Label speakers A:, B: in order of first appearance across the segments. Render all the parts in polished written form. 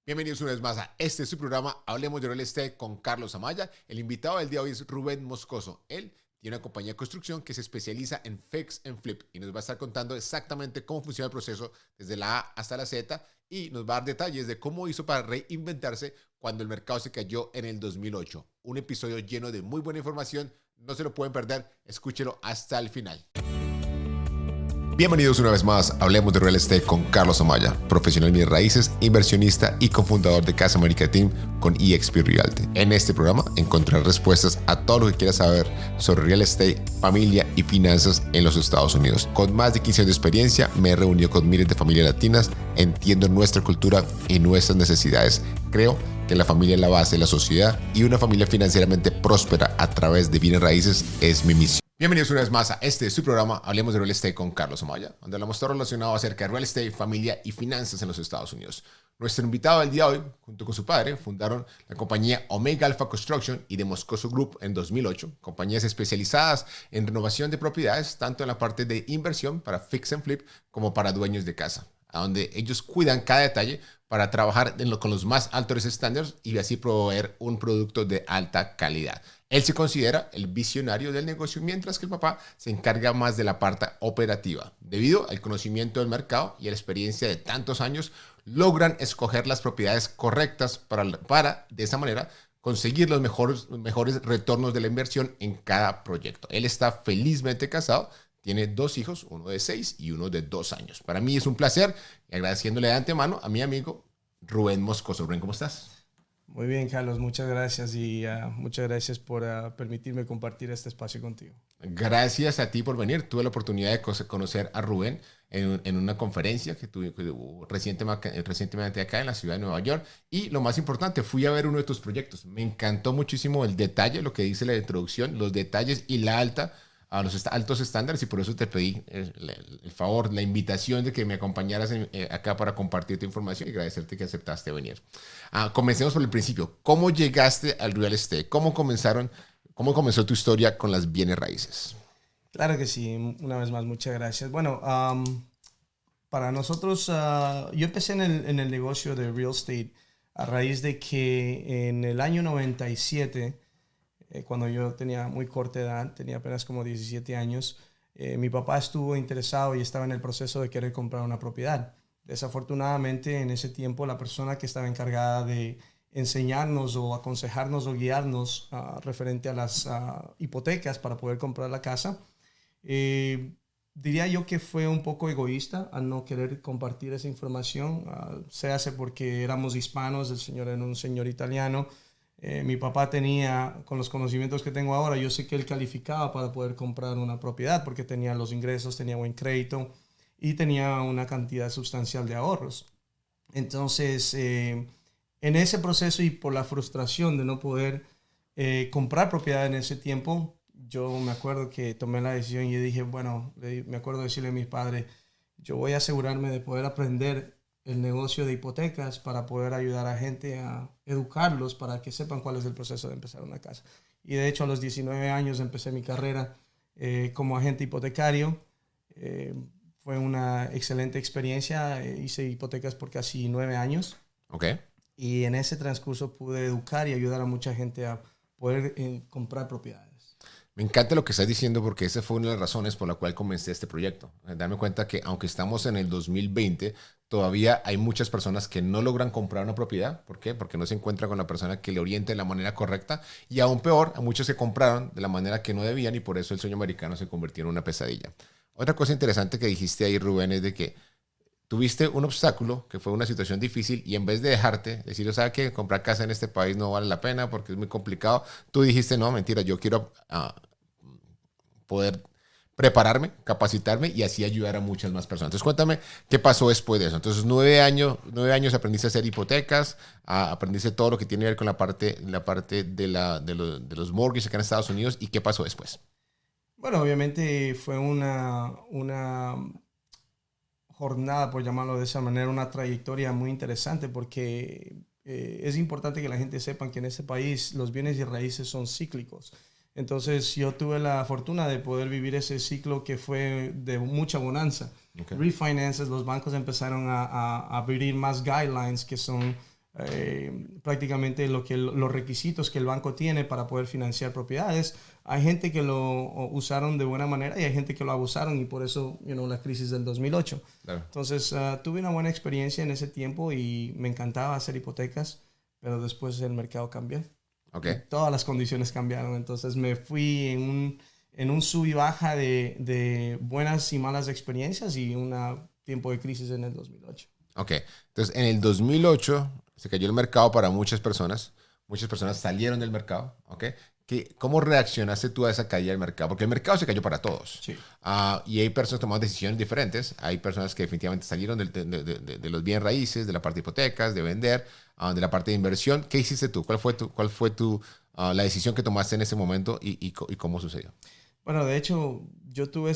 A: Bienvenidos una vez más a este su programa Hablemos de Real Estate con Carlos Amaya. El invitado del día de hoy es Rubén Moscoso. Él tiene una compañía de construcción que se especializa en fix and flip y nos va a estar contando exactamente cómo funciona el proceso desde la A hasta la Z y nos va a dar detalles de cómo hizo para reinventarse cuando el mercado se cayó en el 2008. Un episodio lleno de muy buena información, no se lo pueden perder, escúchelo hasta el final. Bienvenidos una vez más a Hablemos de Real Estate con Carlos Amaya, profesional en bienes raíces, inversionista y cofundador de Casa América Team con eXp Realty. En este programa encontrarás respuestas a todo lo que quieras saber sobre real estate, familia y finanzas en los Estados Unidos. Con más de 15 años de experiencia, me he reunido con miles de familias latinas, entiendo nuestra cultura y nuestras necesidades. Creo que la familia es la base de la sociedad y una familia financieramente próspera a través de bienes raíces es mi misión. Bienvenidos una vez más a este su programa Hablemos de Real Estate con Carlos Amaya, donde hablamos todo relacionado acerca de real estate, familia y finanzas en los Estados Unidos. Nuestro invitado del día de hoy, junto con su padre, fundaron la compañía Omega Alpha Construction y The Moscoso Group en 2008, compañías especializadas en renovación de propiedades, tanto en la parte de inversión para fix and flip como para dueños de casa, a donde ellos cuidan cada detalle para trabajar con los más altos estándares y así proveer un producto de alta calidad. Él se considera el visionario del negocio, mientras que el papá se encarga más de la parte operativa. Debido al conocimiento del mercado y a la experiencia de tantos años, logran escoger las propiedades correctas para de esa manera, conseguir los mejores retornos de la inversión en cada proyecto. Él está felizmente casado, tiene 2 hijos, uno de 6 y uno de 2 años. Para mí es un placer y agradeciéndole de antemano a mi amigo Rubén Moscoso. Rubén, ¿cómo estás?
B: Muy bien, Carlos, muchas gracias y muchas gracias por permitirme compartir este espacio contigo.
A: Gracias a ti por venir. Tuve la oportunidad de conocer a Rubén en una conferencia que tuve recientemente acá en la ciudad de Nueva York. Y lo más importante, fui a ver uno de tus proyectos. Me encantó muchísimo el detalle, lo que dice la introducción, los detalles y a los altos estándares, y por eso te pedí el favor, la invitación de que me acompañaras acá para compartir tu información y agradecerte que aceptaste venir. Comencemos por el principio. ¿Cómo llegaste al real estate? ¿Cómo comenzó tu historia con las bienes raíces?
B: Claro que sí, una vez más, muchas gracias. Bueno, para nosotros, yo empecé en el negocio de real estate a raíz de que en el año 97, cuando yo tenía muy corta edad, tenía apenas como 17 años, mi papá estuvo interesado y estaba en el proceso de querer comprar una propiedad. Desafortunadamente, en ese tiempo, la persona que estaba encargada de enseñarnos o aconsejarnos o guiarnos referente a las hipotecas para poder comprar la casa, diría yo que fue un poco egoísta al no querer compartir esa información. Se hace porque éramos hispanos, el señor era un señor italiano. Mi papá tenía, con los conocimientos que tengo ahora, yo sé que él calificaba para poder comprar una propiedad porque tenía los ingresos, tenía buen crédito y tenía una cantidad sustancial de ahorros. Entonces, en ese proceso y por la frustración de no poder comprar propiedad en ese tiempo, yo me acuerdo que tomé la decisión y dije, bueno, me acuerdo decirle a mis padres, yo voy a asegurarme de poder aprender el negocio de hipotecas para poder ayudar a gente a educarlos para que sepan cuál es el proceso de empezar una casa. Y de hecho a los 19 años empecé mi carrera como agente hipotecario. Fue una excelente experiencia. Hice hipotecas por casi 9 años.
A: Okay.
B: Y en ese transcurso pude educar y ayudar a mucha gente a poder comprar propiedades.
A: Me encanta lo que estás diciendo porque esa fue una de las razones por la cual comencé este proyecto. Darme cuenta que aunque estamos en el 2020, todavía hay muchas personas que no logran comprar una propiedad. ¿Por qué? Porque no se encuentran con la persona que le oriente de la manera correcta. Y aún peor, a muchos se compraron de la manera que no debían y por eso el sueño americano se convirtió en una pesadilla. Otra cosa interesante que dijiste ahí, Rubén, es de que tuviste un obstáculo que fue una situación difícil y en vez de dejarte, decir, ¿sabes qué? Comprar casa en este país no vale la pena porque es muy complicado. Tú dijiste, no, mentira, yo quiero poder prepararme, capacitarme y así ayudar a muchas más personas. Entonces, cuéntame qué pasó después de eso. Entonces, 9 años aprendiste a hacer hipotecas, aprendiste todo lo que tiene que ver con la parte de los mortgages acá en Estados Unidos. ¿Y qué pasó después?
B: Bueno, obviamente fue una jornada, por llamarlo de esa manera, una trayectoria muy interesante porque es importante que la gente sepa que en este país los bienes y raíces son cíclicos. Entonces yo tuve la fortuna de poder vivir ese ciclo que fue de mucha bonanza. Okay. Refinances, los bancos empezaron a abrir más guidelines que son prácticamente los requisitos que el banco tiene para poder financiar propiedades. Hay gente que lo usaron de buena manera y hay gente que lo abusaron, y por eso, la crisis del 2008.
A: Claro.
B: Entonces, tuve una buena experiencia en ese tiempo y me encantaba hacer hipotecas, pero después el mercado cambió.
A: Okay.
B: Todas las condiciones cambiaron, entonces me fui en un sub y baja de buenas y malas experiencias y un tiempo de crisis en el 2008.
A: Ok, entonces en el 2008 se cayó el mercado para muchas personas salieron del mercado, ¿ok? ¿Cómo reaccionaste tú a esa caída del mercado? Porque el mercado se cayó para todos.
B: Sí.
A: Y hay personas que tomaron decisiones diferentes. Hay personas que definitivamente salieron de los bienes raíces, de la parte de hipotecas, de vender, de la parte de inversión. ¿Qué hiciste tú? ¿Cuál fue la decisión que tomaste en ese momento y cómo sucedió?
B: Bueno, de hecho, yo tuve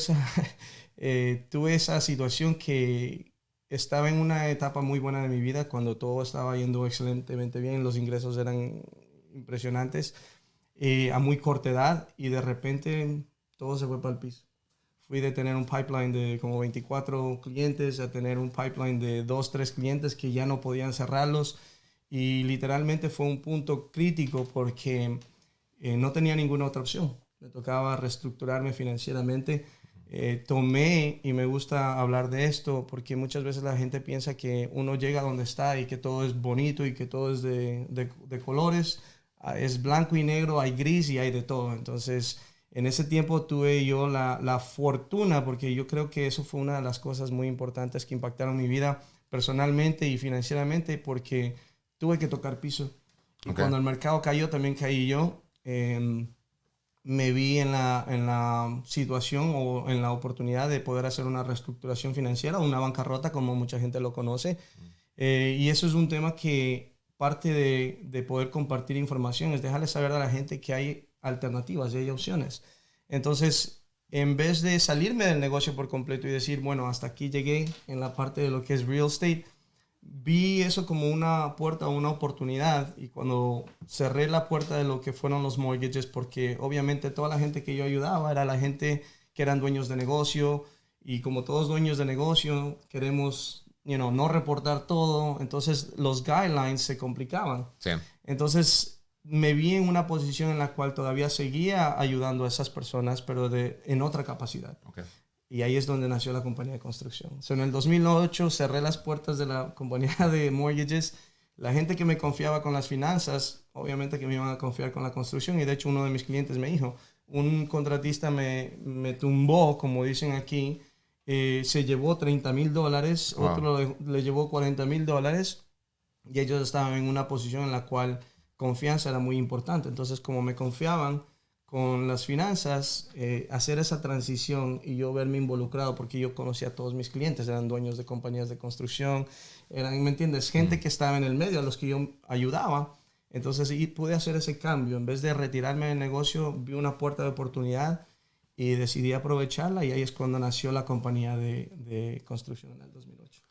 B: esa situación que estaba en una etapa muy buena de mi vida cuando todo estaba yendo excelentemente bien, los ingresos eran impresionantes. A muy corta edad, y de repente todo se fue para el piso. Fui de tener un pipeline de como 24 clientes a tener un pipeline de 2, 3 clientes que ya no podían cerrarlos, y literalmente fue un punto crítico porque no tenía ninguna otra opción. Me tocaba reestructurarme financieramente. Tomé, y me gusta hablar de esto porque muchas veces la gente piensa que uno llega a donde está y que todo es bonito y que todo es de colores. Es blanco y negro, hay gris y hay de todo. Entonces, en ese tiempo tuve yo la fortuna, porque yo creo que eso fue una de las cosas muy importantes que impactaron mi vida personalmente y financieramente, porque tuve que tocar piso. Y cuando el mercado cayó, también caí yo. Me vi en la situación o en la oportunidad de poder hacer una reestructuración financiera, una bancarrota, como mucha gente lo conoce. Y eso es un tema que parte de poder compartir información es dejarle saber a la gente que hay alternativas y hay opciones. Entonces, en vez de salirme del negocio por completo y decir, bueno, hasta aquí llegué en la parte de lo que es real estate, vi eso como una puerta, una oportunidad. Y cuando cerré la puerta de lo que fueron los mortgages, porque obviamente toda la gente que yo ayudaba era la gente que eran dueños de negocio, y como todos dueños de negocio queremos no reportar todo, entonces los guidelines se complicaban.
A: Sí.
B: Entonces me vi en una posición en la cual todavía seguía ayudando a esas personas, pero en otra capacidad.
A: Okay.
B: Y ahí es donde nació la compañía de construcción. En el 2008 cerré las puertas de la compañía de mortgages. La gente que me confiaba con las finanzas, obviamente que me iban a confiar con la construcción, y de hecho uno de mis clientes me dijo, un contratista me tumbó, como dicen aquí, se llevó $30,000, wow. Otro le llevó $40,000, y ellos estaban en una posición en la cual confianza era muy importante. Entonces, como me confiaban con las finanzas, hacer esa transición y yo verme involucrado, porque yo conocía a todos mis clientes, eran dueños de compañías de construcción, eran, ¿me entiendes? Gente que estaba en el medio, a los que yo ayudaba. Entonces, y pude hacer ese cambio. En vez de retirarme del negocio, vi una puerta de oportunidad y decidí aprovecharla, y ahí es cuando nació la compañía de construcción en el 2008.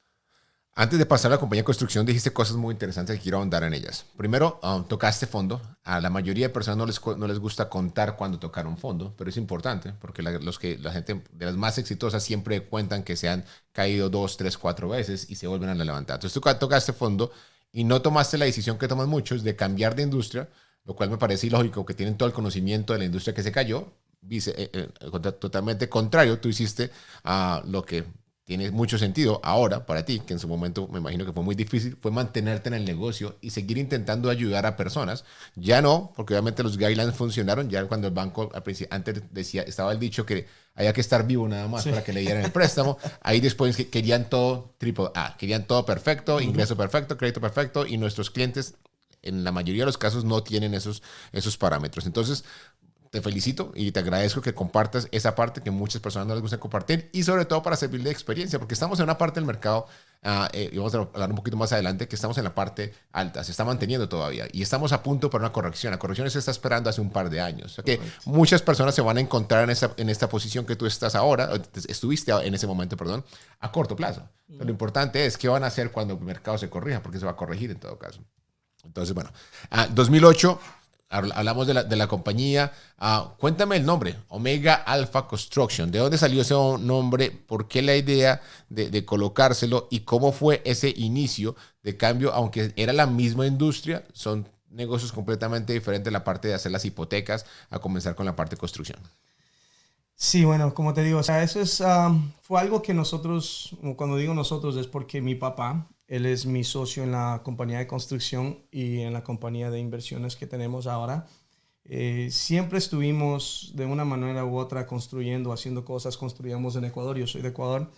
A: Antes de pasar a la compañía de construcción, dijiste cosas muy interesantes que quiero ahondar en ellas. Primero, tocaste fondo. A la mayoría de personas no les gusta contar cuando tocaron fondo, pero es importante porque la gente de las más exitosas siempre cuentan que se han caído 2, 3, 4 veces y se vuelven a levantar. Entonces tú tocaste fondo y no tomaste la decisión que toman muchos de cambiar de industria, lo cual me parece ilógico, que tienen todo el conocimiento de la industria que se cayó. Totalmente contrario, tú hiciste lo que tiene mucho sentido ahora para ti, que en su momento me imagino que fue muy difícil, fue mantenerte en el negocio y seguir intentando ayudar a personas. Ya no, porque obviamente los guidelines funcionaron. Ya cuando el banco antes estaba el dicho que había que estar vivo nada más, sí, para que le dieran el préstamo. Ahí después querían todo AAA, querían todo perfecto, ingreso perfecto, crédito perfecto, y nuestros clientes en la mayoría de los casos no tienen esos parámetros. Entonces, te felicito y te agradezco que compartas esa parte que muchas personas no les gusta compartir, y sobre todo para servir de experiencia, porque estamos en una parte del mercado, y vamos a hablar un poquito más adelante, que estamos en la parte alta, se está manteniendo todavía y estamos a punto para una corrección. La corrección se está esperando hace un par de años. Okay. Muchas personas se van a encontrar en esta posición que tú estás ahora, estuviste en ese momento, perdón, a corto plazo. Pero lo importante es qué van a hacer cuando el mercado se corrija, porque se va a corregir en todo caso. Entonces, bueno, 2008... hablamos de la compañía. Cuéntame el nombre, Omega Alpha Construction. ¿De dónde salió ese nombre? ¿Por qué la idea de colocárselo? ¿Y cómo fue ese inicio de cambio? Aunque era la misma industria, son negocios completamente diferentes, la parte de hacer las hipotecas a comenzar con la parte de construcción.
B: Sí, bueno, como te digo, o sea, eso fue algo que nosotros, cuando digo nosotros, es porque mi papá, él es mi socio en la compañía de construcción y en la compañía de inversiones que tenemos ahora. Siempre estuvimos de una manera u otra construyendo, haciendo cosas, construíamos en Ecuador, yo soy de Ecuador,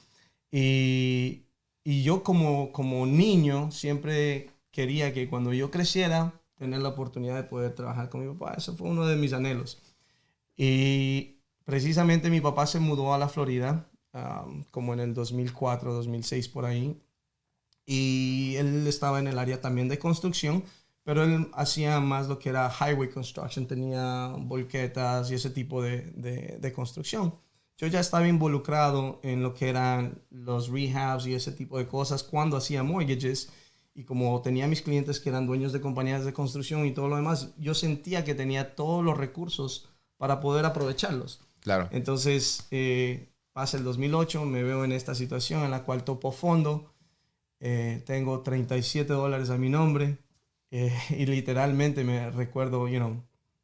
B: y yo como niño siempre quería que cuando yo creciera, tener la oportunidad de poder trabajar con mi papá. Eso fue uno de mis anhelos. Y precisamente mi papá se mudó a la Florida, como en el 2004, 2006 por ahí, y él estaba en el área también de construcción, pero él hacía más lo que era highway construction, tenía volquetas y ese tipo de construcción. Yo ya estaba involucrado en lo que eran los rehabs y ese tipo de cosas cuando hacía mortgages, y como tenía mis clientes que eran dueños de compañías de construcción y todo lo demás, yo sentía que tenía todos los recursos para poder aprovecharlos.
A: Claro.
B: Entonces, pasa el 2008, me veo en esta situación en la cual topo fondo, tengo $37 a mi nombre, y literalmente me recuerdo,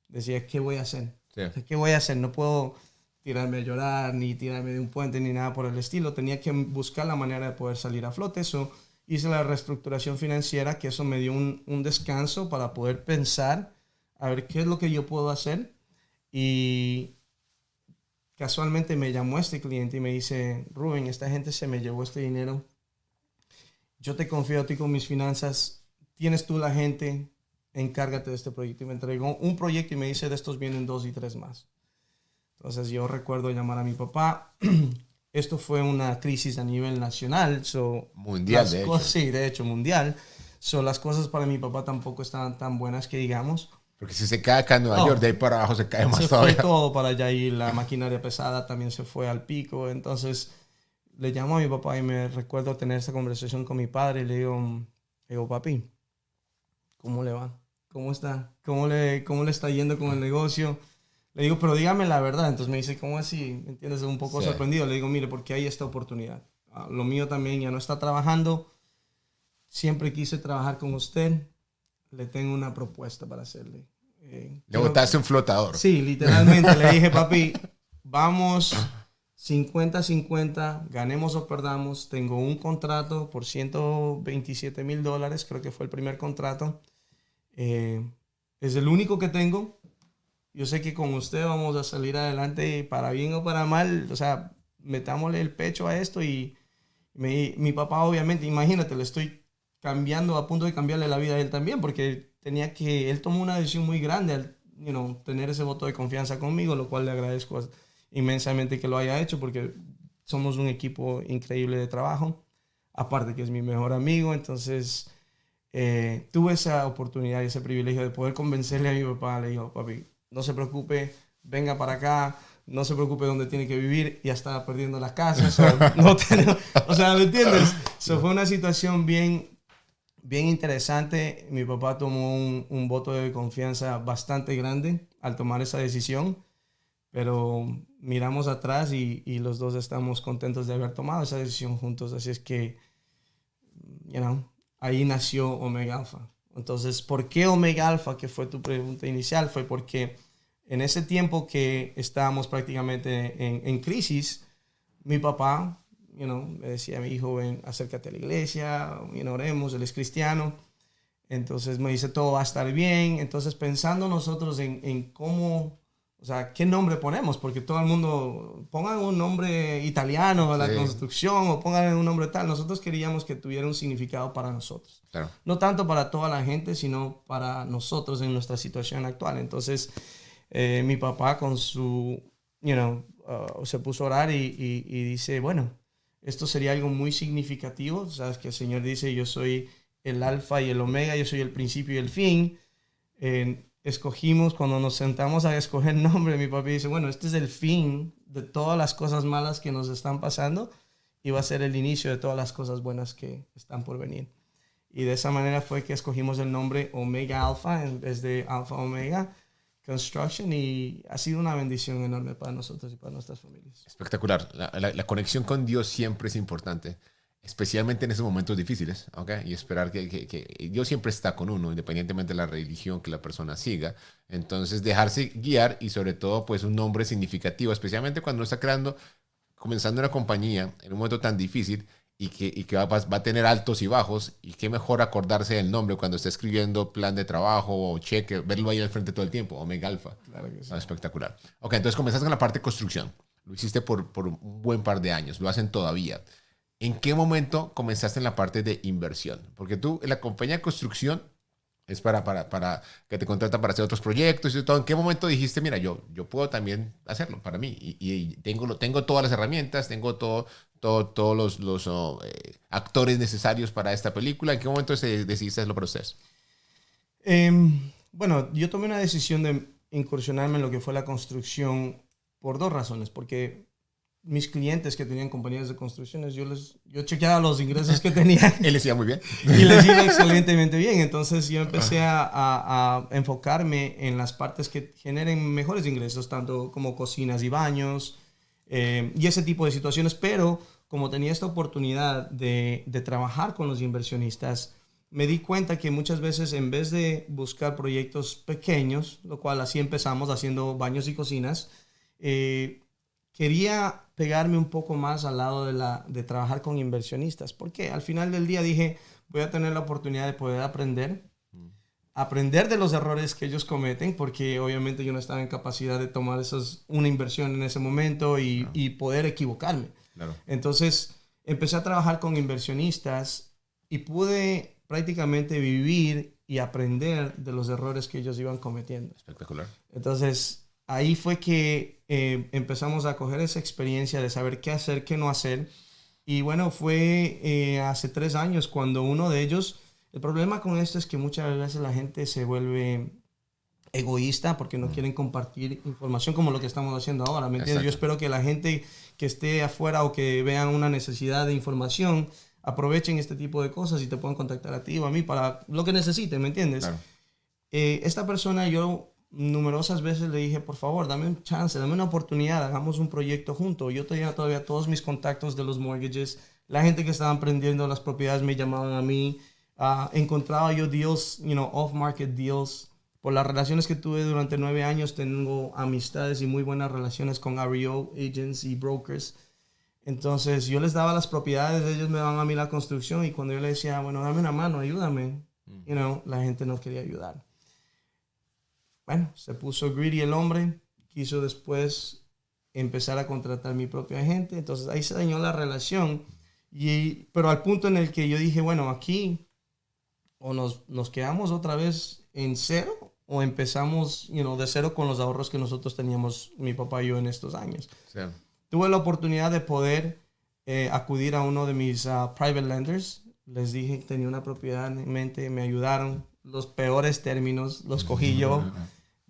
B: decía, ¿qué voy a hacer?
A: Sí.
B: O sea, ¿qué voy a hacer? No puedo tirarme a llorar, ni tirarme de un puente, ni nada por el estilo. Tenía que buscar la manera de poder salir a flote. Eso hice la reestructuración financiera, que eso me dio un descanso para poder pensar a ver qué es lo que yo puedo hacer. Y casualmente me llamó este cliente y me dice, Rubén, esta gente se me llevó este dinero. Yo te confío a ti con mis finanzas. Tienes tú la gente, encárgate de este proyecto. Y me entregó un proyecto y me dice, de estos vienen 2 y 3 más. Entonces yo recuerdo llamar a mi papá. Esto fue una crisis a nivel nacional.
A: Mundial, de hecho.
B: Sí, de hecho, mundial. Las cosas para mi papá tampoco estaban tan buenas que digamos.
A: Porque si se cae acá en Nueva York, de ahí para abajo se cae más
B: se
A: todavía.
B: Se fue todo para allá y la maquinaria pesada también se fue al pico. Entonces le llamo a mi papá y me recuerdo tener esa conversación con mi padre y le digo, papi, ¿cómo le va? ¿Cómo está? ¿Cómo le está yendo con el negocio? Le digo, pero dígame la verdad. Entonces me dice, ¿cómo así? ¿Me entiendes? Un poco sorprendido. Le digo, mire, porque hay esta oportunidad. Lo mío también ya no está trabajando. Siempre quise trabajar con usted. Le tengo una propuesta para hacerle.
A: Le botaste un flotador.
B: Sí, literalmente. Le dije, papi, vamos 50-50, ganemos o perdamos. Tengo un contrato por $127,000. Creo que fue el primer contrato. Es el único que tengo. Yo sé que con usted vamos a salir adelante para bien o para mal. O sea, metámosle el pecho a esto. Y mi papá, obviamente, imagínate, le estoy cambiando, a punto de cambiarle la vida a él también, porque él tomó una decisión muy grande al tener ese voto de confianza conmigo, lo cual le agradezco inmensamente que lo haya hecho, porque somos un equipo increíble de trabajo, aparte que es mi mejor amigo. Entonces tuve esa oportunidad y ese privilegio de poder convencerle a mi papá. Le digo, papi, no se preocupe, venga para acá, no se preocupe dónde tiene que vivir, ya estaba perdiendo la casa, o sea, ¿me entiendes? Fue una situación bien interesante. Mi papá tomó un voto de confianza bastante grande al tomar esa decisión, pero miramos atrás y los dos estamos contentos de haber tomado esa decisión juntos. Así es que, ahí nació Omega Alpha. Entonces, ¿por qué Omega Alpha? Que fue tu pregunta inicial. Fue porque en ese tiempo que estábamos prácticamente en crisis, mi papá, me decía, mi hijo, ven, acércate a la iglesia, oremos, él es cristiano. Entonces me dice, todo va a estar bien. Entonces, pensando nosotros en cómo, o sea, qué nombre ponemos, porque todo el mundo, pongan un nombre italiano a la construcción o pongan un nombre tal. Nosotros queríamos que tuviera un significado para nosotros.
A: Claro.
B: No tanto para toda la gente, sino para nosotros en nuestra situación actual. Entonces, mi papá con su, se puso a orar y dice, bueno, esto sería algo muy significativo. Sabes que el Señor dice, yo soy el alfa y el omega, yo soy el principio y el fin. Escogimos, cuando nos sentamos a escoger nombre, mi papá dice, bueno, este es el fin de todas las cosas malas que nos están pasando y va a ser el inicio de todas las cosas buenas que están por venir. Y de esa manera fue que escogimos el nombre Omega Alpha en vez de Alpha Omega Construction, y ha sido una bendición enorme para nosotros y para nuestras familias.
A: Espectacular. La conexión con Dios siempre es importante, especialmente en esos momentos difíciles, ¿ok? Y esperar que Dios siempre está con uno, independientemente de la religión que la persona siga. Entonces, dejarse guiar y sobre todo, pues, un nombre significativo, especialmente cuando uno está comenzando una compañía en un momento tan difícil y que va a tener altos y bajos, y qué mejor acordarse del nombre cuando está escribiendo plan de trabajo o cheque, verlo ahí al frente todo el tiempo, Omega Alpha.
B: Claro que sí.
A: Espectacular. Ok, entonces comenzaste con la parte de construcción. Lo hiciste por un buen par de años, lo hacen todavía. ¿En qué momento comenzaste en la parte de inversión? Porque tú, en la compañía de construcción, es para que te contratan para hacer otros proyectos y todo. ¿En qué momento dijiste, mira, yo puedo también hacerlo para mí? Y tengo todas las herramientas, tengo todos los actores necesarios para esta película. ¿En qué momento decidiste hacerlo para ustedes?
B: Bueno, yo tomé una decisión de incursionarme en lo que fue la construcción por dos razones. Porque mis clientes que tenían compañías de construcciones, yo chequeaba los ingresos que tenían.
A: Él les iba muy bien.
B: Y les iba excelentemente bien. Entonces yo empecé a enfocarme en las partes que generen mejores ingresos, tanto como cocinas y baños, y ese tipo de situaciones. Pero como tenía esta oportunidad de trabajar con los inversionistas, me di cuenta que muchas veces, en vez de buscar proyectos pequeños, lo cual así empezamos haciendo baños y cocinas, quería pegarme un poco más al lado de trabajar con inversionistas, porque al final del día dije, voy a tener la oportunidad de poder aprender de los errores que ellos cometen, porque obviamente yo no estaba en capacidad de tomar una inversión en ese momento y poder equivocarme.
A: Claro.
B: Entonces empecé a trabajar con inversionistas y pude prácticamente vivir y aprender de los errores que ellos iban cometiendo.
A: Espectacular.
B: Entonces ahí fue que empezamos a coger esa experiencia de saber qué hacer, qué no hacer. Y bueno, fue hace 3 años cuando uno de ellos... El problema con esto es que muchas veces la gente se vuelve egoísta porque no quieren compartir información como lo que estamos haciendo ahora, ¿me entiendes? Yo espero que la gente que esté afuera o que vean una necesidad de información aprovechen este tipo de cosas y te puedan contactar a ti o a mí para lo que necesiten, ¿me entiendes?
A: Claro.
B: Esta persona, yo numerosas veces le dije, por favor, dame un chance, dame una oportunidad, hagamos un proyecto juntos. Yo tenía todavía todos mis contactos de los mortgages, la gente que estaba emprendiendo las propiedades me llamaban a mí, encontraba yo deals, off-market deals. Por las relaciones que tuve durante 9 años, tengo amistades y muy buenas relaciones con REO, agents y brokers. Entonces yo les daba las propiedades, ellos me daban a mí la construcción, y cuando yo les decía, bueno, dame una mano, ayúdame, la gente no quería ayudar. Bueno, se puso greedy el hombre, quiso después empezar a contratar mi propio agente, entonces ahí se dañó la relación, pero al punto en el que yo dije, bueno, aquí o nos quedamos otra vez en cero o empezamos de cero con los ahorros que nosotros teníamos, mi papá y yo, en estos años. Sí. Tuve la oportunidad de poder acudir a uno de mis private lenders, les dije que tenía una propiedad en mente, me ayudaron, los peores términos los cogí yo.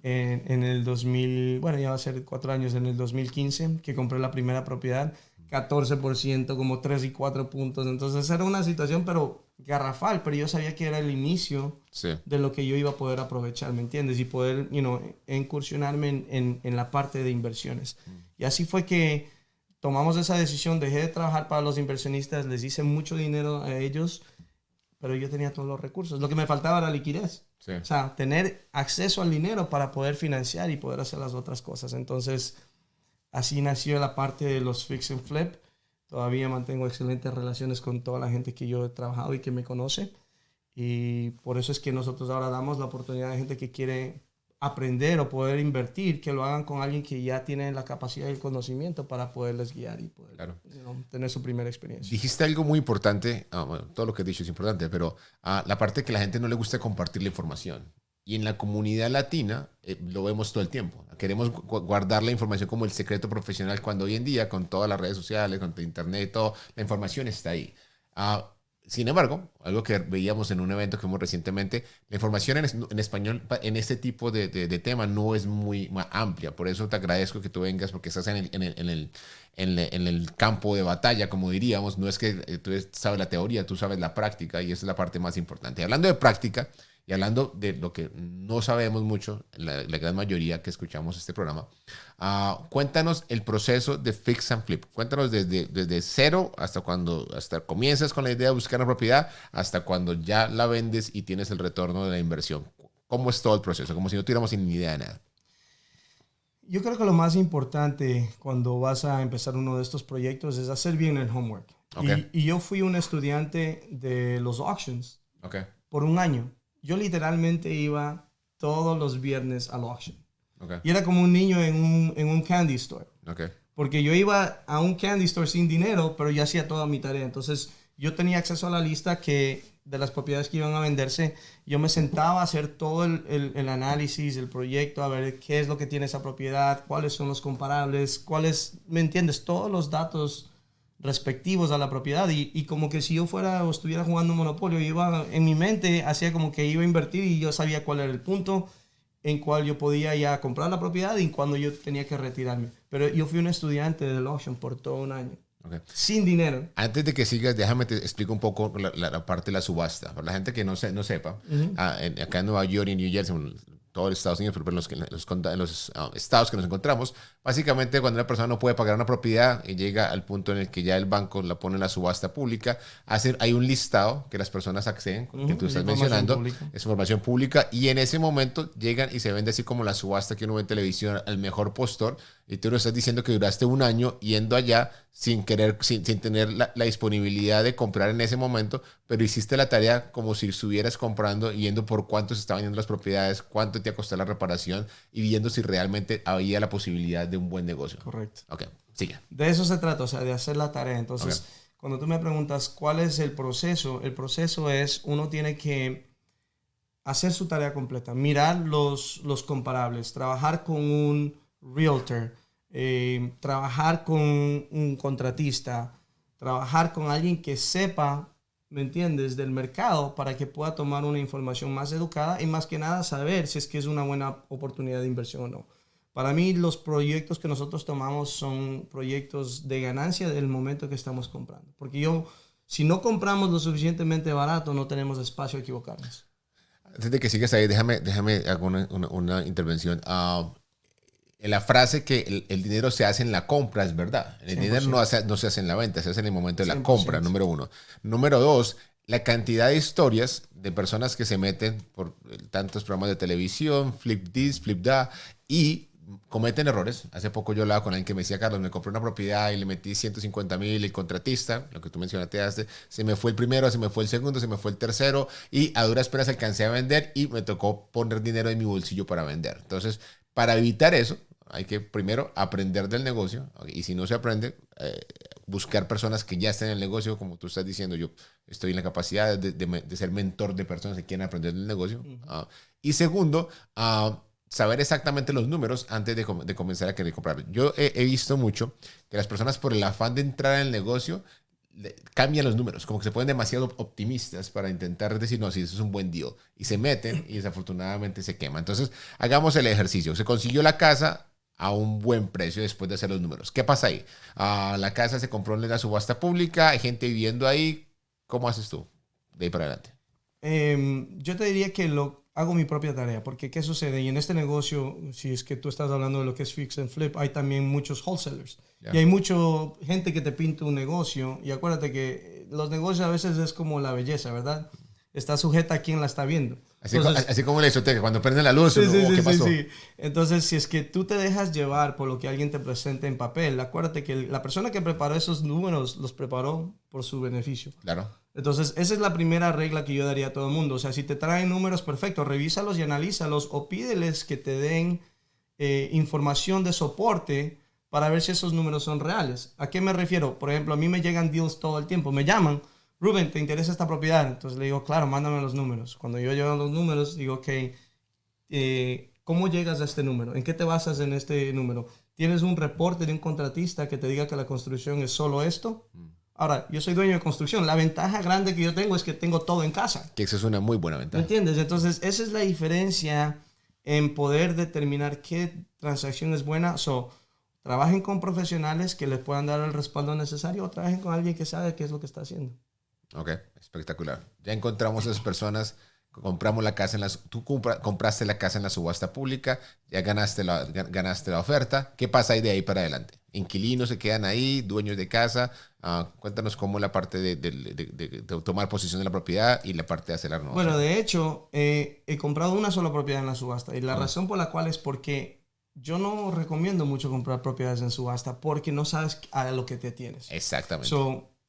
B: En el 2000, bueno, ya va a ser 4 años, en el 2015, que compré la primera propiedad, 14%, como 3 y 4 puntos. Entonces era una situación, pero garrafal, pero yo sabía que era el inicio de lo que yo iba a poder aprovechar, ¿me entiendes? Y poder, incursionarme en la parte de inversiones. Y así fue que tomamos esa decisión, dejé de trabajar para los inversionistas, les hice mucho dinero a ellos, pero yo tenía todos los recursos. Lo que me faltaba era liquidez. Sí. O sea, tener acceso al dinero para poder financiar y poder hacer las otras cosas. Entonces, así nació la parte de los fix and flip. Todavía mantengo excelentes relaciones con toda la gente que yo he trabajado y que me conoce. Y por eso es que nosotros ahora damos la oportunidad a gente que quiere aprender o poder invertir, que lo hagan con alguien que ya tiene la capacidad y el conocimiento para poderles guiar y poder tener su primera experiencia.
A: Dijiste algo muy importante, bueno, todo lo que he dicho es importante, pero la parte que a la gente no le gusta compartir la información. Y en la comunidad latina lo vemos todo el tiempo. Queremos guardar la información como el secreto profesional, cuando hoy en día, con todas las redes sociales, con internet, todo, la información está ahí. Sin embargo, algo que veíamos en un evento que vimos recientemente, la información en español en este tipo de tema no es muy amplia. Por eso te agradezco que tú vengas, porque estás en el campo de batalla, como diríamos. No es que tú sabes la teoría, tú sabes la práctica, y esa es la parte más importante. Hablando de práctica y hablando de lo que no sabemos mucho, la gran mayoría que escuchamos este programa, cuéntanos el proceso de fix and flip. Cuéntanos desde cero hasta comienzas con la idea de buscar una propiedad hasta cuando ya la vendes y tienes el retorno de la inversión. ¿Cómo es todo el proceso? Como si no tuviéramos ni idea de nada.
B: Yo creo que lo más importante cuando vas a empezar uno de estos proyectos es hacer bien el homework.
A: Okay.
B: Y yo fui un estudiante de los auctions por un año. Yo literalmente iba todos los viernes al auction. Y era como un niño en un candy store. Porque yo iba a un candy store sin dinero, pero yo hacía toda mi tarea. Entonces, yo tenía acceso a la lista de las propiedades que iban a venderse. Yo me sentaba a hacer todo el análisis, el proyecto, a ver qué es lo que tiene esa propiedad, cuáles son los comparables, ¿me entiendes? Todos los datos respectivos a la propiedad. Y como que si yo fuera o estuviera jugando Monopolio, en mi mente hacía como que iba a invertir y yo sabía cuál era el punto en cual yo podía ya comprar la propiedad y cuando yo tenía que retirarme. Pero yo fui un estudiante del auction por todo un año. Sin dinero.
A: Antes de que sigas, déjame te explico un poco la parte de la subasta. Para la gente que no sepa, acá en Nueva York y New Jersey, todo el Estados Unidos, pero en los estados que nos encontramos, básicamente cuando una persona no puede pagar una propiedad y llega al punto en el que ya el banco la pone en la subasta pública, hay un listado que las personas acceden, que tú estás mencionando, es información pública, y en ese momento llegan y se vende así como la subasta que uno ve en televisión al mejor postor, y tú nos estás diciendo que duraste un año yendo allá sin tener la disponibilidad de comprar en ese momento, pero hiciste la tarea como si estuvieras comprando, yendo por cuánto se estaban yendo las propiedades, cuánto te costó la reparación y viendo si realmente había la posibilidad de un buen negocio.
B: Correcto.
A: Ok, sigue.
B: De eso se trata, o sea, de hacer la tarea. Entonces, cuando tú me preguntas cuál es el proceso es, uno tiene que hacer su tarea completa, mirar los comparables, trabajar con un realtor, trabajar con un contratista, trabajar con alguien que sepa, ¿me entiendes?, del mercado para que pueda tomar una información más educada y más que nada saber si es que es una buena oportunidad de inversión o no. Para mí los proyectos que nosotros tomamos son proyectos de ganancia del momento que estamos comprando. Porque si no compramos lo suficientemente barato, no tenemos espacio a equivocarnos.
A: Antes de que sigas ahí, déjame hacer una intervención. La frase que el dinero se hace en la compra es verdad. El 100%. Dinero no se hace en la venta, se hace en el momento de la 100%. Compra, número uno. Número dos, la cantidad de historias de personas que se meten por tantos programas de televisión, flip this, flip that, y cometen errores. Hace poco yo hablaba con alguien que me decía, Carlos, me compré una propiedad y le metí 150,000, el contratista, lo que tú mencionaste, se me fue el primero, se me fue el segundo, se me fue el tercero, y a duras penas alcancé a vender y me tocó poner dinero en mi bolsillo para vender. Entonces, para evitar eso, hay que primero aprender del negocio, y si no se aprende, buscar personas que ya estén en el negocio, como tú estás diciendo. Yo estoy en la capacidad de ser mentor de personas que quieren aprender del negocio. Y segundo, saber exactamente los números antes de comenzar a querer comprar. Yo he visto mucho que las personas, por el afán de entrar en el negocio, cambian los números, como que se ponen demasiado optimistas para intentar decir, no, sí, eso es un buen deal, y se meten y desafortunadamente se queman. Entonces, hagamos el ejercicio. Se consiguió la casa a un buen precio después de hacer los números. ¿Qué pasa ahí? La casa se compró en la subasta pública, hay gente viviendo ahí. ¿Cómo haces tú de ahí para adelante?
B: Yo te diría que hago mi propia tarea, porque ¿qué sucede? Y en este negocio, si es que tú estás hablando de lo que es fix and flip, hay también muchos wholesalers. Y hay mucha gente que te pinta un negocio, y acuérdate que los negocios a veces es como la belleza, ¿verdad? Está sujeta a quien la está viendo.
A: Así como la discoteca, cuando prenden la luz, ¿qué pasó?
B: Sí. Entonces, si es que tú te dejas llevar por lo que alguien te presenta en papel, acuérdate que la persona que preparó esos números los preparó por su beneficio.
A: Claro.
B: Entonces, esa es la primera regla que yo daría a todo el mundo. O sea, si te traen números perfectos, revísalos y analízalos, o pídeles que te den información de soporte para ver si esos números son reales. ¿A qué me refiero? Por ejemplo, a mí me llegan deals todo el tiempo. Me llaman, Rubén, ¿te interesa esta propiedad? Entonces le digo, claro, mándame los números. Cuando yo llevo los números, digo, ok, ¿cómo llegas a este número? ¿En qué te basas en este número? ¿Tienes un reporte de un contratista que te diga que la construcción es solo esto? Ahora, yo soy dueño de construcción. La ventaja grande que yo tengo es que tengo todo en casa.
A: Que eso es una muy buena
B: ¿Me
A: ventaja.
B: entiendes? Entonces, esa es la diferencia en poder determinar qué transacción es buena. Trabajen con profesionales que les puedan dar el respaldo necesario o trabajen con alguien que sabe qué es lo que está haciendo.
A: Ok, espectacular. Ya encontramos a esas personas, compramos la casa tú compraste la casa en la subasta pública, ya ganaste la oferta. ¿Qué pasa ahí de ahí para adelante? ¿Inquilinos se quedan ahí, dueños de casa? Cuéntanos cómo la parte de tomar posesión de la propiedad y la parte de hacer la renovación.
B: Bueno, de hecho, he comprado una sola propiedad en la subasta y la razón por la cual es porque yo no recomiendo mucho comprar propiedades en subasta porque no sabes a lo que te tienes.
A: Exactamente.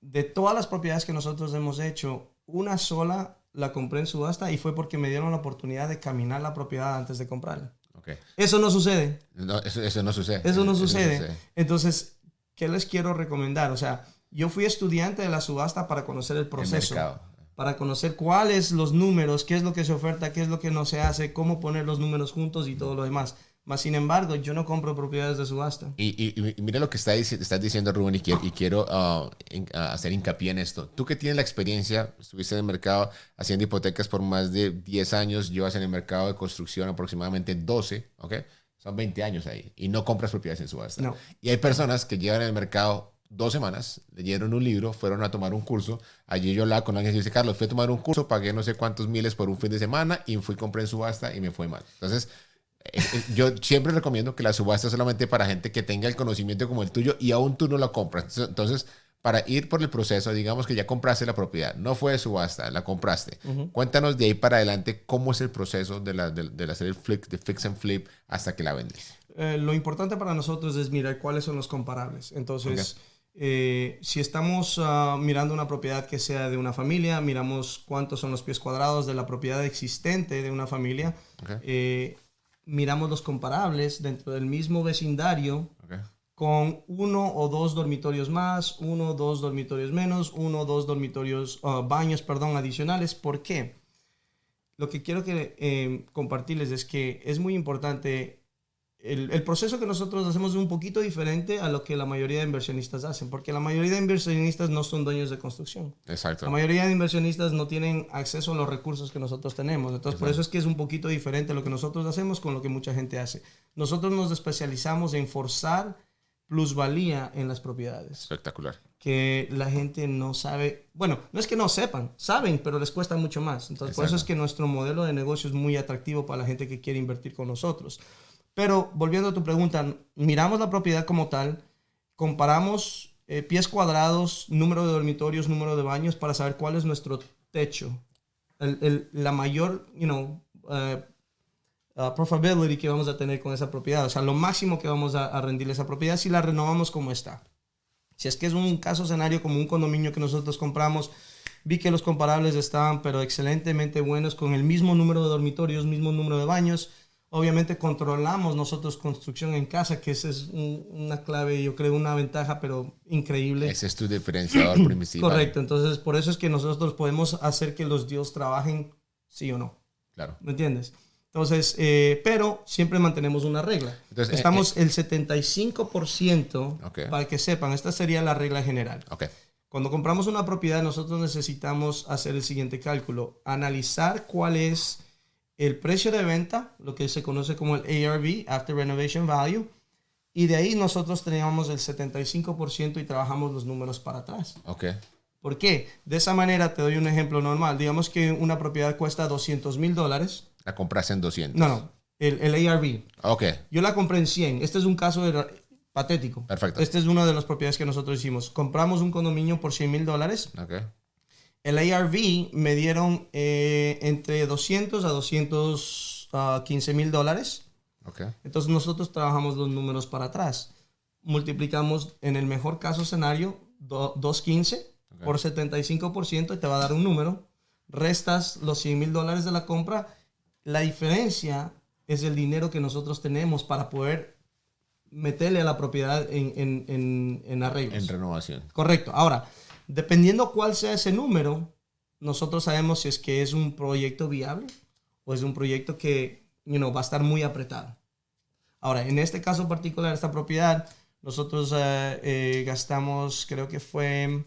B: De todas las propiedades que nosotros hemos hecho, una sola la compré en subasta y fue porque me dieron la oportunidad de caminar la propiedad antes de comprarla.
A: Okay.
B: Eso no sucede.
A: No, eso no sucede.
B: Eso no sucede. Entonces, ¿qué les quiero recomendar? O sea, yo fui estudiante de la subasta para conocer el proceso.
A: El mercado.
B: Para conocer cuáles los números, qué es lo que se oferta, qué es lo que no se hace, cómo poner los números juntos y todo lo demás. Mas, sin embargo, yo no compro propiedades de subasta.
A: Y mira lo que estás diciendo, Rubén, y quiero hacer hincapié en esto. Tú que tienes la experiencia, estuviste en el mercado haciendo hipotecas por más de 10 años, llevas en el mercado de construcción aproximadamente 12, ¿ok? Son 20 años ahí, y no compras propiedades en subasta.
B: No.
A: Y hay personas que llevan en el mercado 2 semanas, leyeron un libro, fueron a tomar un curso. Allí yo hablaba con alguien y dice, Carlos, fui a tomar un curso, pagué no sé cuántos miles por un fin de semana y compré en subasta y me fue mal. Entonces, yo siempre recomiendo que la subasta es solamente para gente que tenga el conocimiento como el tuyo y aún tú no la compras. Entonces, para ir por el proceso, digamos que ya compraste la propiedad, no fue de subasta, la compraste. Cuéntanos de ahí para adelante cómo es el proceso de hacer el flip, de fix and flip hasta que la vendes.
B: Lo importante para nosotros es mirar cuáles son los comparables. Entonces, si estamos mirando una propiedad que sea de una familia, miramos cuántos son los pies cuadrados de la propiedad existente de una familia. Miramos los comparables dentro del mismo vecindario con 1 o 2 dormitorios más, 1 o 2 dormitorios menos, 1 o 2 dormitorios, baños, adicionales. ¿Por qué? Lo que quiero compartirles es que es muy importante. El proceso que nosotros hacemos es un poquito diferente a lo que la mayoría de inversionistas hacen, porque la mayoría de inversionistas no son dueños de construcción.
A: Exacto.
B: La mayoría de inversionistas no tienen acceso a los recursos que nosotros tenemos. Entonces, por eso es que es un poquito diferente lo que nosotros hacemos con lo que mucha gente hace. Nosotros nos especializamos en forzar plusvalía en las propiedades.
A: Espectacular.
B: Que la gente no sabe. Bueno, no es que no sepan, saben, pero les cuesta mucho más. Entonces, por eso es que nuestro modelo de negocio es muy atractivo para la gente que quiere invertir con nosotros. Pero volviendo a tu pregunta, miramos la propiedad como tal, comparamos pies cuadrados, número de dormitorios, número de baños para saber cuál es nuestro techo. La mayor, profitability que vamos a tener con esa propiedad. O sea, lo máximo que vamos a rendirle esa propiedad si la renovamos como está. Si es que es un caso escenario como un condominio que nosotros compramos, vi que los comparables estaban pero excelentemente buenos con el mismo número de dormitorios, mismo número de baños. Obviamente controlamos nosotros construcción en casa, que esa es una clave, yo creo, una ventaja, pero increíble.
A: Ese es tu diferenciador principal.
B: Correcto, entonces por eso es que nosotros podemos hacer que los deals trabajen sí o no.
A: Claro.
B: ¿Me entiendes? Entonces, pero siempre mantenemos una regla. Entonces, estamos el 75%, para que sepan, esta sería la regla general. Cuando compramos una propiedad, nosotros necesitamos hacer el siguiente cálculo, analizar cuál es el precio de venta, lo que se conoce como el ARV, After Renovation Value, y de ahí nosotros teníamos el 75% y trabajamos los números para atrás. ¿Por qué? De esa manera te doy un ejemplo normal. Digamos que una propiedad cuesta $200,000. ¿La
A: compraste en 200?
B: No, el ARV. Yo la compré en 100. Este es un caso patético.
A: Perfecto.
B: Este es una de las propiedades que nosotros hicimos. Compramos un condominio por $100,000. El ARV me dieron entre 200 a 215,000 dólares. Entonces nosotros trabajamos los números para atrás. Multiplicamos en el mejor caso escenario 215 por 75% y te va a dar un número. Restas los $100,000 de la compra. La diferencia es el dinero que nosotros tenemos para poder meterle a la propiedad en arreglos.
A: En renovación.
B: Correcto. Ahora, dependiendo cuál sea ese número, nosotros sabemos si es que es un proyecto viable o es un proyecto que va a estar muy apretado. Ahora, en este caso particular, esta propiedad, nosotros gastamos, creo que fue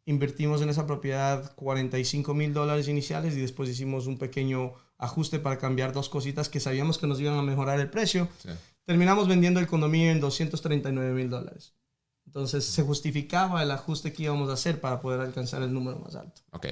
B: invertimos en esa propiedad $45,000 iniciales y después hicimos un pequeño ajuste para cambiar dos cositas que sabíamos que nos iban a mejorar el precio. Sí. Terminamos vendiendo el condominio en $239,000. Entonces se justificaba el ajuste que íbamos a hacer para poder alcanzar el número más alto.
A: Ok,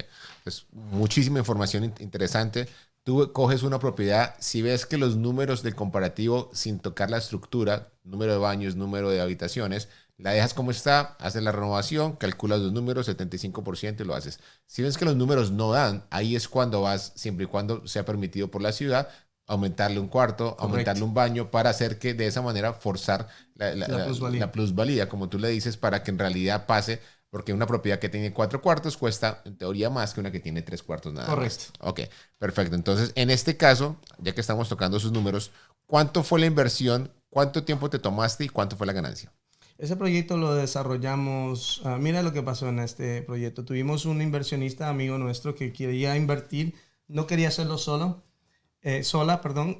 A: es muchísima información interesante. Tú coges una propiedad, si ves que los números del comparativo, sin tocar la estructura, número de baños, número de habitaciones, la dejas como está, haces la renovación, calculas los números, 75% y lo haces. Si ves que los números no dan, ahí es cuando vas, siempre y cuando sea permitido por la ciudad, aumentarle un cuarto, correcto, aumentarle un baño para hacer que de esa manera forzar la plusvalía, como tú le dices, para que en realidad pase, porque una propiedad que tiene 4 cuartos cuesta en teoría más que una que tiene 3 cuartos nada
B: correcto.
A: Más. Ok, perfecto. Entonces, en este caso, ya que estamos tocando sus números, ¿cuánto fue la inversión? ¿Cuánto tiempo te tomaste y cuánto fue la ganancia?
B: Ese proyecto lo desarrollamos, mira lo que pasó en este proyecto. Tuvimos un inversionista amigo nuestro que quería invertir, no quería hacerlo sola,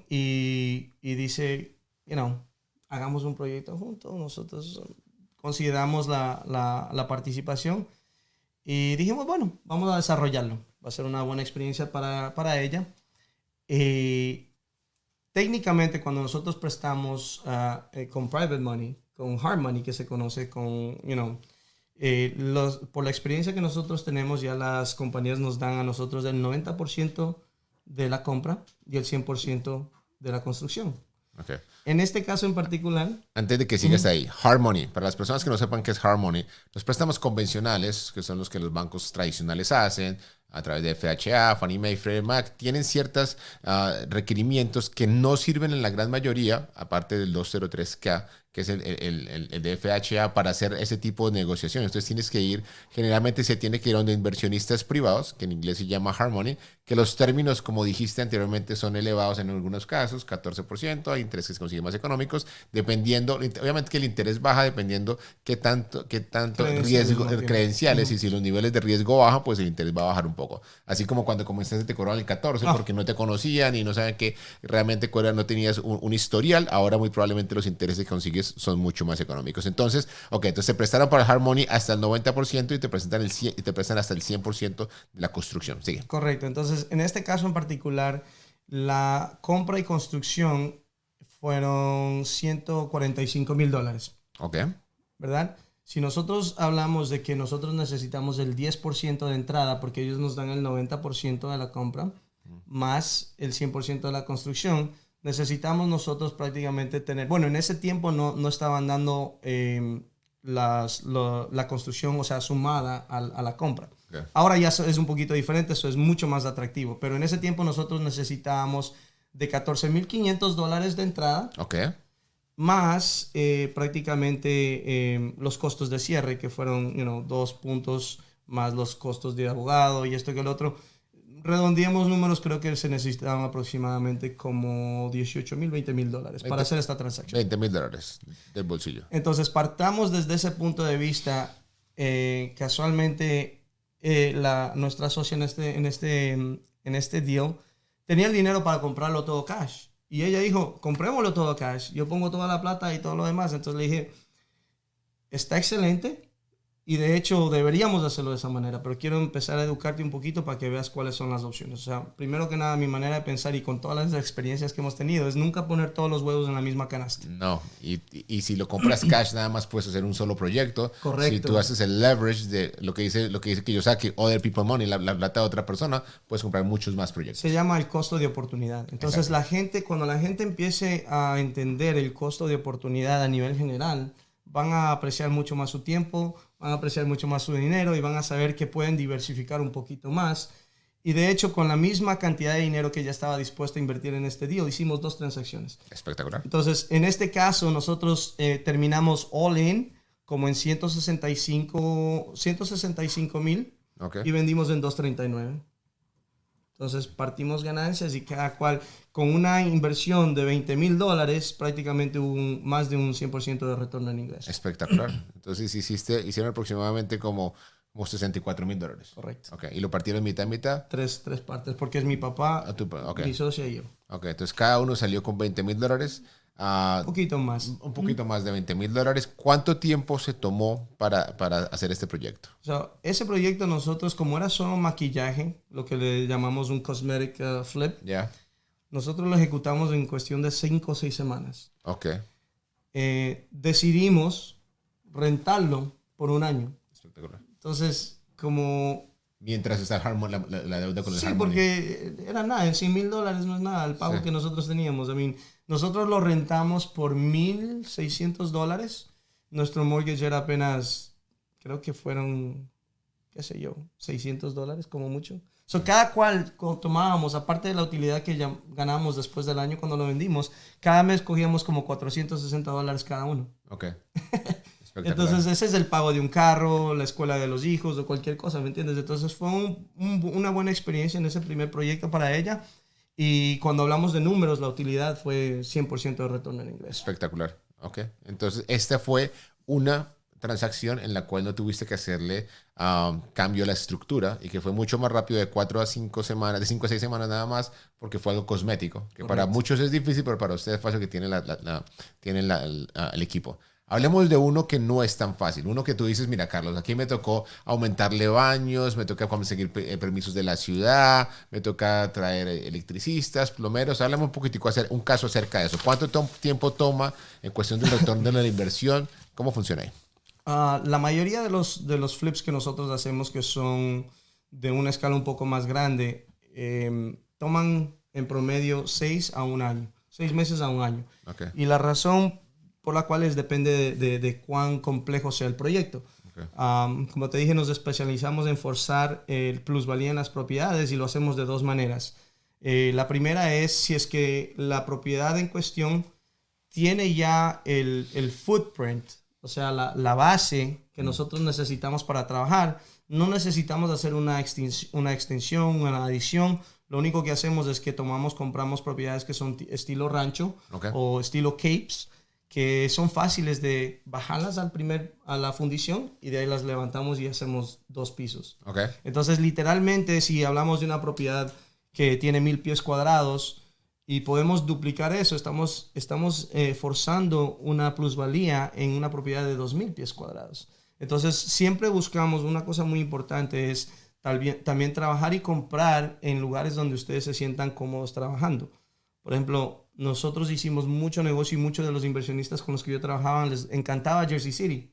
B: y dice, hagamos un proyecto juntos, nosotros consideramos la participación y dijimos, bueno, vamos a desarrollarlo, va a ser una buena experiencia para ella. Técnicamente, cuando nosotros prestamos con private money, con hard money, que se conoce con, por la experiencia que nosotros tenemos, ya las compañías nos dan a nosotros el 90% de la compra y el 100% de la construcción.
A: Okay.
B: En este caso en particular...
A: Antes de que sigas ahí, hard money. Para las personas que no sepan qué es hard money, los préstamos convencionales, que son los que los bancos tradicionales hacen, a través de FHA, Fannie Mae, Freddie Mac, tienen ciertos requerimientos que no sirven en la gran mayoría, aparte del 203K, que es el de FHA, para hacer ese tipo de negociaciones. Entonces tienes que ir, generalmente se tiene que ir a donde inversionistas privados, que en inglés se llama hard money, que los términos, como dijiste anteriormente, son elevados en algunos casos, 14%, hay intereses que se consiguen más económicos, dependiendo, obviamente que el interés baja dependiendo qué tanto riesgo, credenciales, y si los niveles de riesgo bajan, pues el interés va a bajar un poco. Así como cuando comenzaste te cobraban el 14 porque no te conocían y no saben que realmente no tenías un historial, ahora muy probablemente los intereses que consigues son mucho más económicos. Entonces, entonces te prestaron para el hard money hasta el 90% y te prestan hasta el 100% de la construcción. Sigue.
B: Correcto. Entonces, en este caso en particular, la compra y construcción fueron $145,000.
A: Ok.
B: ¿Verdad? Si nosotros hablamos de que nosotros necesitamos el 10% de entrada porque ellos nos dan el 90% de la compra más el 100% de la construcción, necesitamos nosotros prácticamente tener... Bueno, en ese tiempo no estaban dando la construcción, o sea, sumada a la compra. Okay. Ahora ya es un poquito diferente, eso es mucho más atractivo, pero en ese tiempo nosotros necesitábamos de $14,500 de entrada.
A: Okay.
B: Más prácticamente los costos de cierre, que fueron 2 puntos, más los costos de abogado y esto que el otro. Redondeamos números, creo que se necesitaban aproximadamente como $18,000, $20,000 para hacer esta transacción.
A: $20,000 del bolsillo.
B: Entonces, partamos desde ese punto de vista. Casualmente, nuestra socia en este deal tenía el dinero para comprarlo todo cash. Y ella dijo, comprémoslo todo cash. Yo pongo toda la plata y todo lo demás. Entonces le dije, está excelente. Y de hecho deberíamos hacerlo de esa manera. Pero quiero empezar a educarte un poquito para que veas cuáles son las opciones. O sea, primero que nada, mi manera de pensar y con todas las experiencias que hemos tenido es nunca poner todos los huevos en la misma canasta.
A: No. Y si lo compras cash, nada más puedes hacer un solo proyecto.
B: Correcto.
A: Si tú haces el leverage de lo que dice Kiyosaki, other people money, la plata de otra persona, puedes comprar muchos más proyectos.
B: Se llama el costo de oportunidad. Entonces, cuando la gente empiece a entender el costo de oportunidad a nivel general, van a apreciar mucho más su tiempo, van a apreciar mucho más su dinero y van a saber que pueden diversificar un poquito más. Y de hecho, con la misma cantidad de dinero que ya estaba dispuesto a invertir en este deal, hicimos 2 transacciones.
A: Espectacular.
B: Entonces, en este caso, nosotros terminamos all in como en 165,000
A: okay,
B: y vendimos en 239. Entonces, partimos ganancias y cada cual, con una inversión de $20,000, prácticamente hubo más de un 100% de retorno en ingresos.
A: Espectacular. Entonces, hicieron aproximadamente como $64,000.
B: Correcto.
A: Okay. ¿Y lo partieron mitad y mitad?
B: Tres partes, porque es mi papá,
A: okay,
B: mi socia y yo.
A: Ok, entonces cada uno salió con $20,000.
B: Un poquito más.
A: Un poquito más de $20,000. ¿Cuánto tiempo se tomó para hacer este proyecto?
B: O sea, ese proyecto nosotros, como era solo maquillaje, lo que le llamamos un cosmetic flip,
A: Ya.
B: nosotros lo ejecutamos en cuestión de 5 o 6 semanas.
A: Ok.
B: Decidimos rentarlo por un año.
A: Espectacular.
B: Entonces, como...
A: Mientras está la deuda con el
B: Sí,
A: Harmony.
B: porque era nada, en $100,000 no es nada el pago
A: Sí.
B: que nosotros teníamos. Nosotros lo rentamos por $1,600. Nuestro mortgage era apenas, creo que fueron, qué sé yo, $600 como mucho. Cada cual tomábamos, aparte de la utilidad que ya ganamos después del año cuando lo vendimos, cada mes cogíamos como $460 cada uno.
A: Ok.
B: Entonces ese es el pago de un carro, la escuela de los hijos o cualquier cosa, ¿me entiendes? Entonces fue una buena experiencia en ese primer proyecto para ella, y cuando hablamos de números, la utilidad fue 100% de retorno en ingreso.
A: Espectacular. Ok. Entonces esta fue una transacción en la cual no tuviste que hacerle cambio a la estructura y que fue mucho más rápido, de 4 a 5 semanas, de 5 a 6 semanas nada más, porque fue algo cosmético, que
B: Correcto.
A: para muchos es difícil, pero para ustedes es fácil, que tienen el equipo. Hablemos de uno que no es tan fácil, uno que tú dices, mira, Carlos, aquí me tocó aumentarle baños, me toca conseguir permisos de la ciudad, me toca traer electricistas, plomeros. Háblame un poquitico, hacer un caso acerca de eso. ¿Cuánto tiempo toma en cuestión del retorno de la inversión? ¿Cómo funciona ahí?
B: La mayoría de los flips que nosotros hacemos, que son de una escala un poco más grande, toman en promedio 6 a 1 año, 6 meses a 1 año.
A: Okay.
B: Y la razón por la cual depende de cuán complejo sea el proyecto. Okay. Como te dije, nos especializamos en forzar el plusvalía en las propiedades, y lo hacemos de 2 maneras. La primera es si es que la propiedad en cuestión tiene ya el footprint, o sea, la base que nosotros necesitamos para trabajar. No necesitamos hacer una extensión, una adición. Lo único que hacemos es que compramos propiedades que son estilo rancho, okay, o estilo capes, que son fáciles de bajarlas a la fundición, y de ahí las levantamos y hacemos 2 pisos.
A: Okay.
B: Entonces, literalmente, si hablamos de una propiedad que tiene 1,000 pies cuadrados y podemos duplicar eso, estamos forzando una plusvalía en una propiedad de 2,000 pies cuadrados. Entonces, siempre buscamos, una cosa muy importante es también trabajar y comprar en lugares donde ustedes se sientan cómodos trabajando. Por ejemplo, nosotros hicimos mucho negocio, y muchos de los inversionistas con los que yo trabajaba les encantaba Jersey City.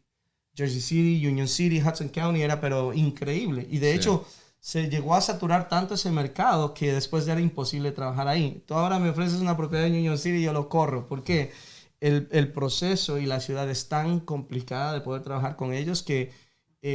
B: Jersey City, Union City, Hudson County era pero increíble. Y de hecho se llegó a saturar tanto ese mercado que después ya era imposible trabajar ahí. Tú ahora me ofreces una propiedad en Union City y yo lo corro, porque el proceso y la ciudad es tan complicada de poder trabajar con ellos que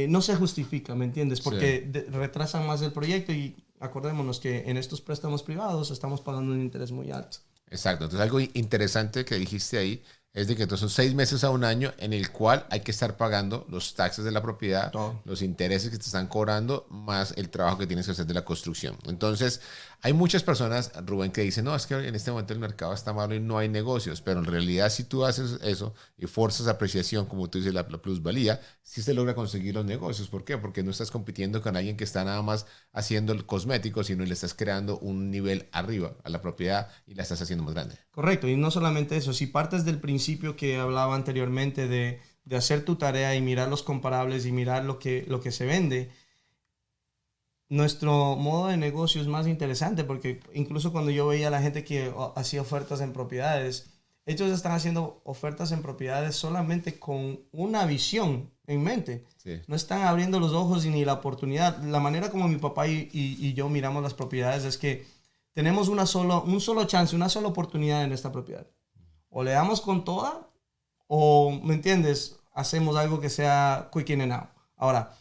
B: no se justifica, ¿me entiendes? Porque retrasan más el proyecto, y acordémonos que en estos préstamos privados estamos pagando un interés muy alto.
A: Exacto. Entonces, algo interesante que dijiste ahí es de que entonces son 6 meses a 1 año en el cual hay que estar pagando los taxes de la propiedad, los intereses que te están cobrando, más el trabajo que tienes que hacer de la construcción. Entonces, hay muchas personas, Rubén, que dicen, no, es que en este momento el mercado está malo y no hay negocios, pero en realidad si tú haces eso y forzas apreciación, como tú dices, la plusvalía, sí se logra conseguir los negocios. ¿Por qué? Porque no estás compitiendo con alguien que está nada más haciendo el cosmético, sino le estás creando un nivel arriba a la propiedad y la estás haciendo más grande.
B: Correcto, y no solamente eso, si partes del principio que hablaba anteriormente de hacer tu tarea y mirar los comparables y mirar lo que se vende, nuestro modo de negocio es más interesante, porque incluso cuando yo veía a la gente que hacía ofertas en propiedades, ellos están haciendo ofertas en propiedades solamente con una visión en mente. Sí. No están abriendo los ojos ni la oportunidad. La manera como mi papá y yo miramos las propiedades es que tenemos un solo chance, una sola oportunidad en esta propiedad. O le damos con toda, o, ¿me entiendes?, hacemos algo que sea quick in and out. Ahora,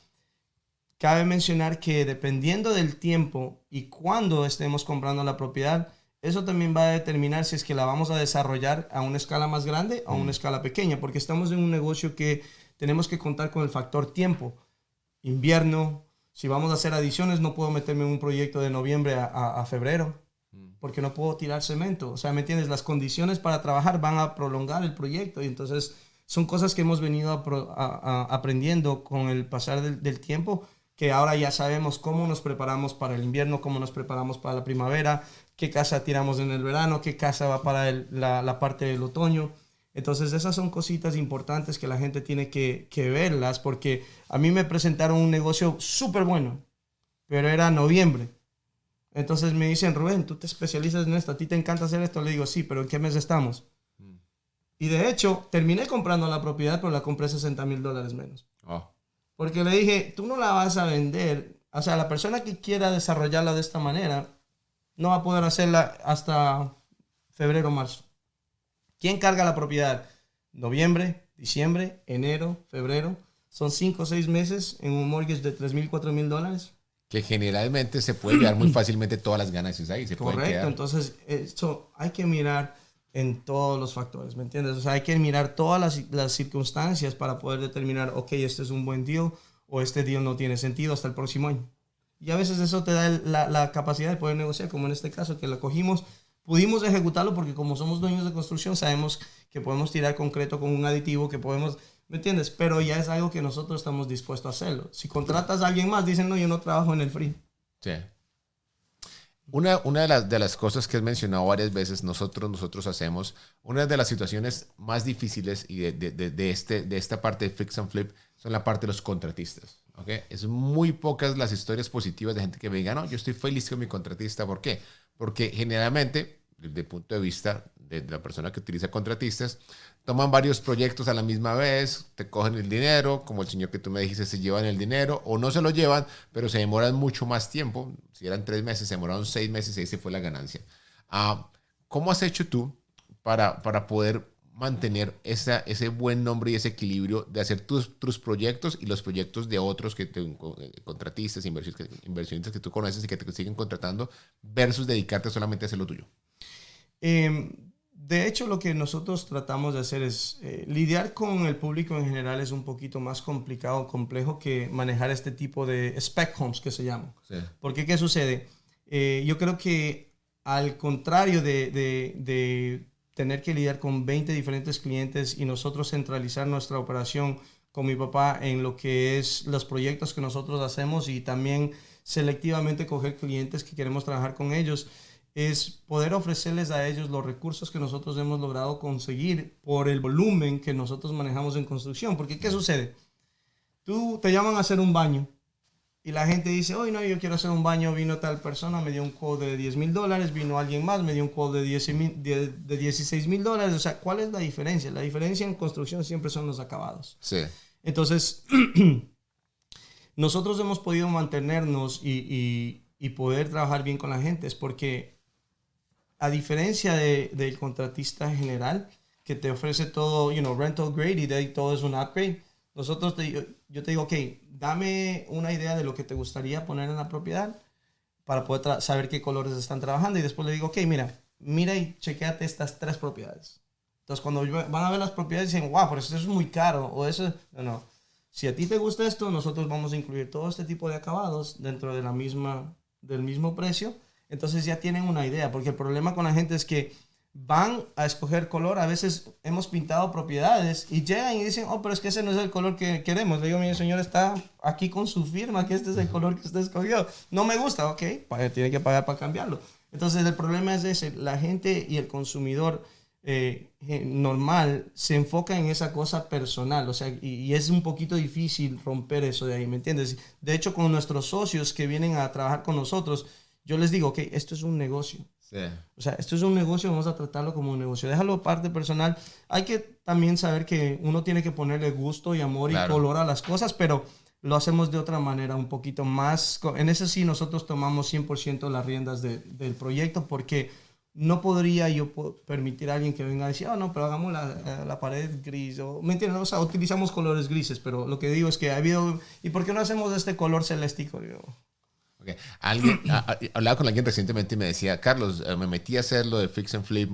B: cabe mencionar que dependiendo del tiempo y cuándo estemos comprando la propiedad, eso también va a determinar si es que la vamos a desarrollar a una escala más grande o a una escala pequeña, porque estamos en un negocio que tenemos que contar con el factor tiempo. Invierno, si vamos a hacer adiciones, no puedo meterme en un proyecto de noviembre a febrero, porque no puedo tirar cemento. O sea, ¿me entiendes? Las condiciones para trabajar van a prolongar el proyecto, y entonces son cosas que hemos venido aprendiendo con el pasar del tiempo, que ahora ya sabemos cómo nos preparamos para el invierno, cómo nos preparamos para la primavera, qué casa tiramos en el verano, qué casa va para la parte del otoño. Entonces esas son cositas importantes que la gente tiene que verlas, porque a mí me presentaron un negocio súper bueno, pero era noviembre. Entonces me dicen, Rubén, tú te especializas en esto, a ti te encanta hacer esto. Le digo, sí, pero ¿en qué mes estamos? Y de hecho, terminé comprando la propiedad, pero la compré $60,000 menos.
A: Oh.
B: Porque le dije, tú no la vas a vender. O sea, la persona que quiera desarrollarla de esta manera no va a poder hacerla hasta febrero o marzo. ¿Quién carga la propiedad? Noviembre, diciembre, enero, febrero. Son 5 o 6 meses en un mortgage de $3,000, $4,000.
A: Que generalmente se puede llevar muy fácilmente todas las ganancias ahí.
B: Correcto, entonces esto hay que mirar en todos los factores, ¿me entiendes? O sea, hay que mirar todas las circunstancias para poder determinar, ok, este es un buen deal o este deal no tiene sentido hasta el próximo año. Y a veces eso te da la capacidad de poder negociar, como en este caso que lo cogimos, pudimos ejecutarlo porque como somos dueños de construcción sabemos que podemos tirar concreto con un aditivo, que podemos, ¿me entiendes? Pero ya es algo que nosotros estamos dispuestos a hacerlo. Si contratas a alguien más, dicen, no, yo no trabajo en el free.
A: Sí. Una de las cosas que has mencionado varias veces, nosotros hacemos, una de las situaciones más difíciles y de esta parte de Fix and Flip son la parte de los contratistas. ¿Okay? Es muy pocas las historias positivas de gente que me diga, no, yo estoy feliz con mi contratista. ¿Por qué? Porque generalmente, desde el punto de vista de la persona que utiliza contratistas, toman varios proyectos a la misma vez, te cogen el dinero, como el señor que tú me dijiste, se llevan el dinero o no se lo llevan, pero se demoran mucho más tiempo. Si eran 3 meses, se demoraron 6 meses y ahí se fue la ganancia. ¿Cómo has hecho tú para poder mantener ese buen nombre y ese equilibrio de hacer tus proyectos y los proyectos de otros contratistas, inversionistas que tú conoces y que te siguen contratando versus dedicarte solamente a hacer lo tuyo?
B: De hecho, lo que nosotros tratamos de hacer es lidiar con el público en general es un poquito más complicado, complejo que manejar este tipo de spec homes que se llaman. Sí. Porque, ¿qué sucede? Yo creo que al contrario de tener que lidiar con 20 diferentes clientes y nosotros centralizar nuestra operación con mi papá en lo que es los proyectos que nosotros hacemos y también selectivamente coger clientes que queremos trabajar con ellos, es poder ofrecerles a ellos los recursos que nosotros hemos logrado conseguir por el volumen que nosotros manejamos en construcción. Porque, ¿qué sucede? Tú te llaman a hacer un baño y la gente dice, oye, no, yo quiero hacer un baño, vino tal persona, me dio un quote de $10,000, vino alguien más, me dio un quote de $16,000. O sea, ¿cuál es la diferencia? La diferencia en construcción siempre son los acabados.
A: Sí.
B: Entonces, nosotros hemos podido mantenernos y poder trabajar bien con la gente, es porque a diferencia del contratista general que te ofrece todo, rental grade y de ahí todo es un upgrade, yo te digo, ok, dame una idea de lo que te gustaría poner en la propiedad para poder saber qué colores están trabajando y después le digo, ok, mira y chequéate estas 3 propiedades. Entonces cuando van a ver las propiedades dicen, wow, pero eso es muy caro o eso, no. Si a ti te gusta esto, nosotros vamos a incluir todo este tipo de acabados dentro de del mismo precio. Entonces ya tienen una idea, porque el problema con la gente es que van a escoger color. A veces hemos pintado propiedades y llegan y dicen, oh, pero es que ese no es el color que queremos. Le digo, mi señor está aquí con su firma, que este es el color que usted escogió. No me gusta, ok, tiene que pagar para cambiarlo. Entonces el problema es ese, la gente y el consumidor normal se enfoca en esa cosa personal, o sea, y es un poquito difícil romper eso de ahí, ¿me entiendes? De hecho, con nuestros socios que vienen a trabajar con nosotros, yo les digo, ok, esto es un negocio. Sí. O sea, esto es un negocio, vamos a tratarlo como un negocio. Déjalo parte personal. Hay que también saber que uno tiene que ponerle gusto y amor y color a las cosas, pero lo hacemos de otra manera, un poquito más. En ese sí, nosotros tomamos 100% las riendas del proyecto, porque no podría yo permitir a alguien que venga a decir, oh, no, pero hagamos la pared gris. ¿Me entiendes? O sea, utilizamos colores grises, pero lo que digo es que ha habido, ¿y por qué no hacemos este color celestico?
A: Okay. Hablaba con alguien recientemente y me decía, Carlos, me metí a hacer lo de Fix and Flip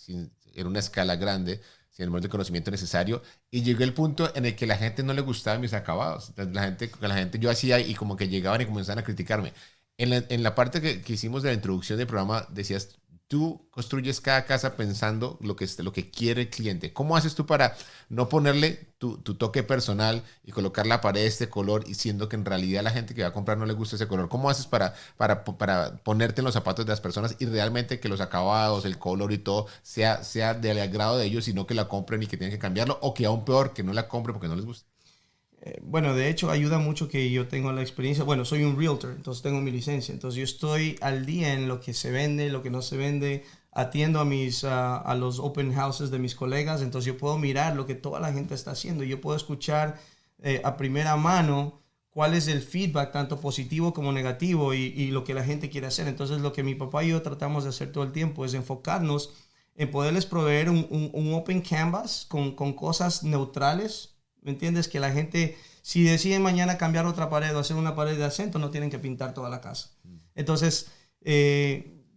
A: en una escala grande, sin el nivel de conocimiento necesario, y llegué al punto en el que la gente no le gustaban mis acabados. Entonces, la gente yo hacía y como que llegaban y comenzaban a criticarme. En la parte que hicimos de la introducción del programa, decías, tú construyes cada casa pensando lo que quiere el cliente. ¿Cómo haces tú para no ponerle tu toque personal y colocar la pared de este color y siendo que en realidad a la gente que va a comprar no le gusta ese color? ¿Cómo haces para ponerte en los zapatos de las personas y realmente que los acabados, el color y todo sea del agrado de ellos y no que la compren y que tienen que cambiarlo o que aún peor, que no la compren porque no les gusta?
B: Bueno, de hecho ayuda mucho que yo tengo la experiencia. Bueno, soy un realtor, entonces tengo mi licencia. Entonces yo estoy al día en lo que se vende, lo que no se vende. Atiendo a los open houses de mis colegas. Entonces yo puedo mirar lo que toda la gente está haciendo. Yo puedo escuchar a primera mano cuál es el feedback, tanto positivo como negativo, y lo que la gente quiere hacer. Entonces lo que mi papá y yo tratamos de hacer todo el tiempo es enfocarnos en poderles proveer un open canvas con cosas neutrales. ¿Me entiendes? Que la gente, si deciden mañana cambiar otra pared o hacer una pared de acento, no tienen que pintar toda la casa. Entonces,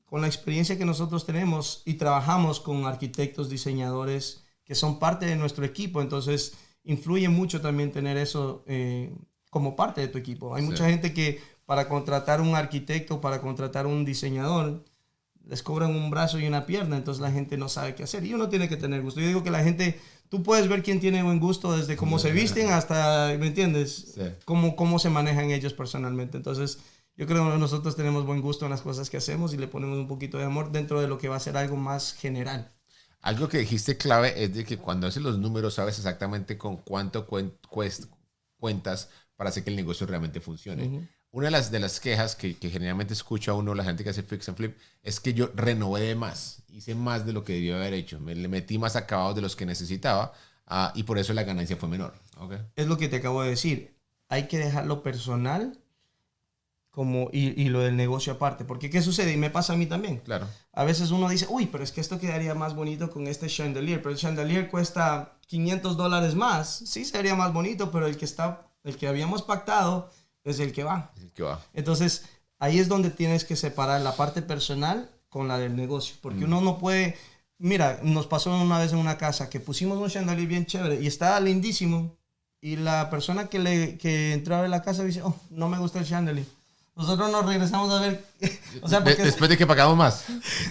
B: con la experiencia que nosotros tenemos y trabajamos con arquitectos, diseñadores que son parte de nuestro equipo, entonces influye mucho también tener eso como parte de tu equipo. Hay mucha gente que para contratar un arquitecto, para contratar un diseñador, les cobran un brazo y una pierna, entonces la gente no sabe qué hacer. Y uno tiene que tener gusto. Yo digo que la gente, tú puedes ver quién tiene buen gusto desde cómo se visten hasta, ¿me entiendes? Sí. Cómo se manejan ellos personalmente. Entonces, yo creo que nosotros tenemos buen gusto en las cosas que hacemos y le ponemos un poquito de amor dentro de lo que va a ser algo más general.
A: Algo que dijiste clave es de que cuando haces los números sabes exactamente con cuánto cuentas para hacer que el negocio realmente funcione. Uh-huh. Una de las quejas que generalmente escucha uno, la gente que hace fix and flip, es que yo renové de más, hice más de lo que debía haber hecho, le metí más acabados de los que necesitaba y por eso la ganancia fue menor. Okay.
B: Es lo que te acabo de decir, hay que dejarlo personal y lo del negocio aparte, porque ¿qué sucede? Y me pasa a mí también.
A: Claro.
B: A veces uno dice, uy, pero es que esto quedaría más bonito con este chandelier, pero el chandelier cuesta $500 más, sí sería más bonito, pero el que habíamos pactado es el que va.
A: Es el que va.
B: Entonces, ahí es donde tienes que separar la parte personal con la del negocio. Porque uno no puede... Mira, nos pasó una vez en una casa que pusimos un chandelier bien chévere y estaba lindísimo. Y la persona que entraba en la casa dice, oh, no me gusta el chandelier. Nosotros nos regresamos a ver...
A: o sea, después de que pagamos más.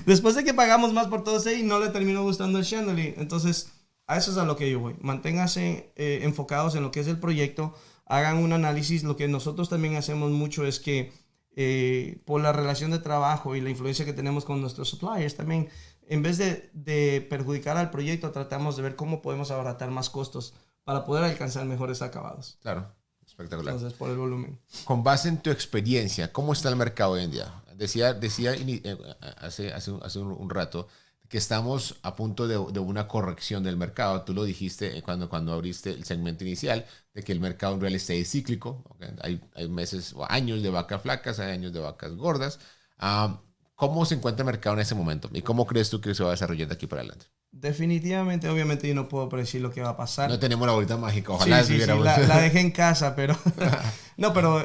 B: Después de que pagamos más por todo eso y no le terminó gustando el chandelier. Entonces, a eso es a lo que yo voy. Manténganse enfocados en lo que es el proyecto. Hagan un análisis. Lo que nosotros también hacemos mucho es que por la relación de trabajo y la influencia que tenemos con nuestros suppliers también, en vez de perjudicar al proyecto, tratamos de ver cómo podemos abaratar más costos para poder alcanzar mejores acabados.
A: Claro, espectacular.
B: Entonces, por el volumen.
A: Con base en tu experiencia, ¿cómo está el mercado hoy en día? Decía hace un rato que estamos a punto de una corrección del mercado. Tú lo dijiste cuando abriste el segmento inicial, de que el mercado en real estate es cíclico. Okay. Hay meses o años de vacas flacas, hay años de vacas gordas. ¿Cómo se encuentra el mercado en ese momento? ¿Y cómo crees tú que se va a desarrollar de aquí para adelante?
B: Definitivamente, obviamente yo no puedo predecir lo que va a pasar.
A: No tenemos la bolita mágica, ojalá
B: sí, la dejé en casa, pero... No, pero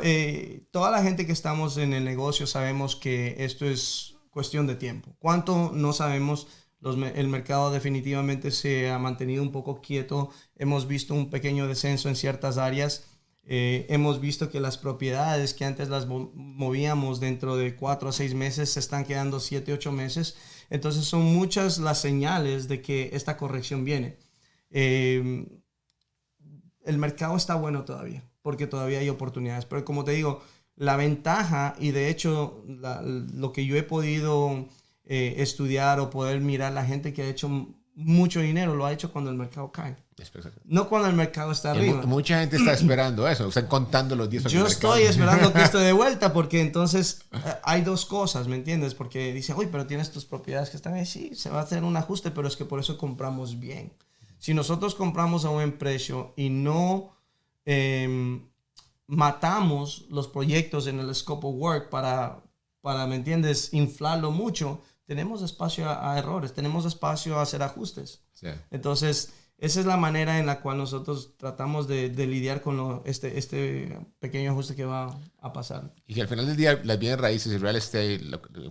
B: toda la gente que estamos en el negocio sabemos que esto es cuestión de tiempo. ¿Cuánto? No sabemos. El mercado definitivamente se ha mantenido un poco quieto. Hemos visto un pequeño descenso en ciertas áreas. Hemos visto que las propiedades que antes las movíamos dentro de 4 a 6 meses se están quedando 7, 8 meses. Entonces son muchas las señales de que esta corrección viene. El mercado está bueno todavía, porque todavía hay oportunidades. Pero como te digo, la ventaja y de hecho lo que yo he podido estudiar o poder mirar, la gente que ha hecho mucho dinero lo ha hecho cuando el mercado cae. No cuando el mercado está arriba.
A: Mucha gente está esperando eso, están contando los días.
B: Yo estoy esperando que esté de vuelta, porque entonces hay dos cosas, ¿me entiendes? Porque dice, uy, pero tienes tus propiedades que están ahí. Sí, se va a hacer un ajuste, pero es que por eso compramos bien. Si nosotros compramos a buen precio y no matamos los proyectos en el scope of work para, ¿me entiendes?, inflarlo mucho, tenemos espacio a errores, tenemos espacio a hacer ajustes. Sí. Entonces, esa es la manera en la cual nosotros tratamos de lidiar con este pequeño ajuste que va a pasar.
A: Y que al final del día, las bienes raíces, el real estate,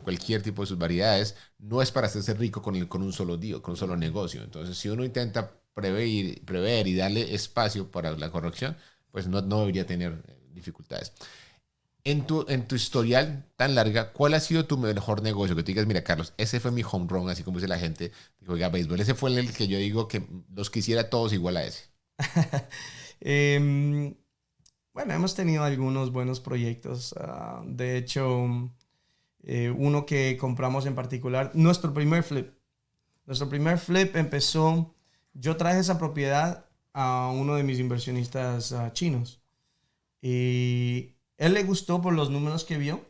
A: cualquier tipo de sus variedades, no es para hacerse rico con un solo deal, con un solo negocio. Entonces, si uno intenta prever y darle espacio para la corrección, pues no debería tener dificultades. En tu historial tan larga, ¿cuál ha sido tu mejor negocio? Que tú digas, mira, Carlos, ese fue mi home run, así como dice la gente que juega béisbol. Ese fue el que yo digo que los quisiera todos igual a ese.
B: Em, bueno, hemos tenido algunos buenos proyectos. De hecho, uno que compramos en particular, nuestro primer flip. Nuestro primer flip empezó, yo traje esa propiedad a uno de mis inversionistas chinos. Y él le gustó por los números que vio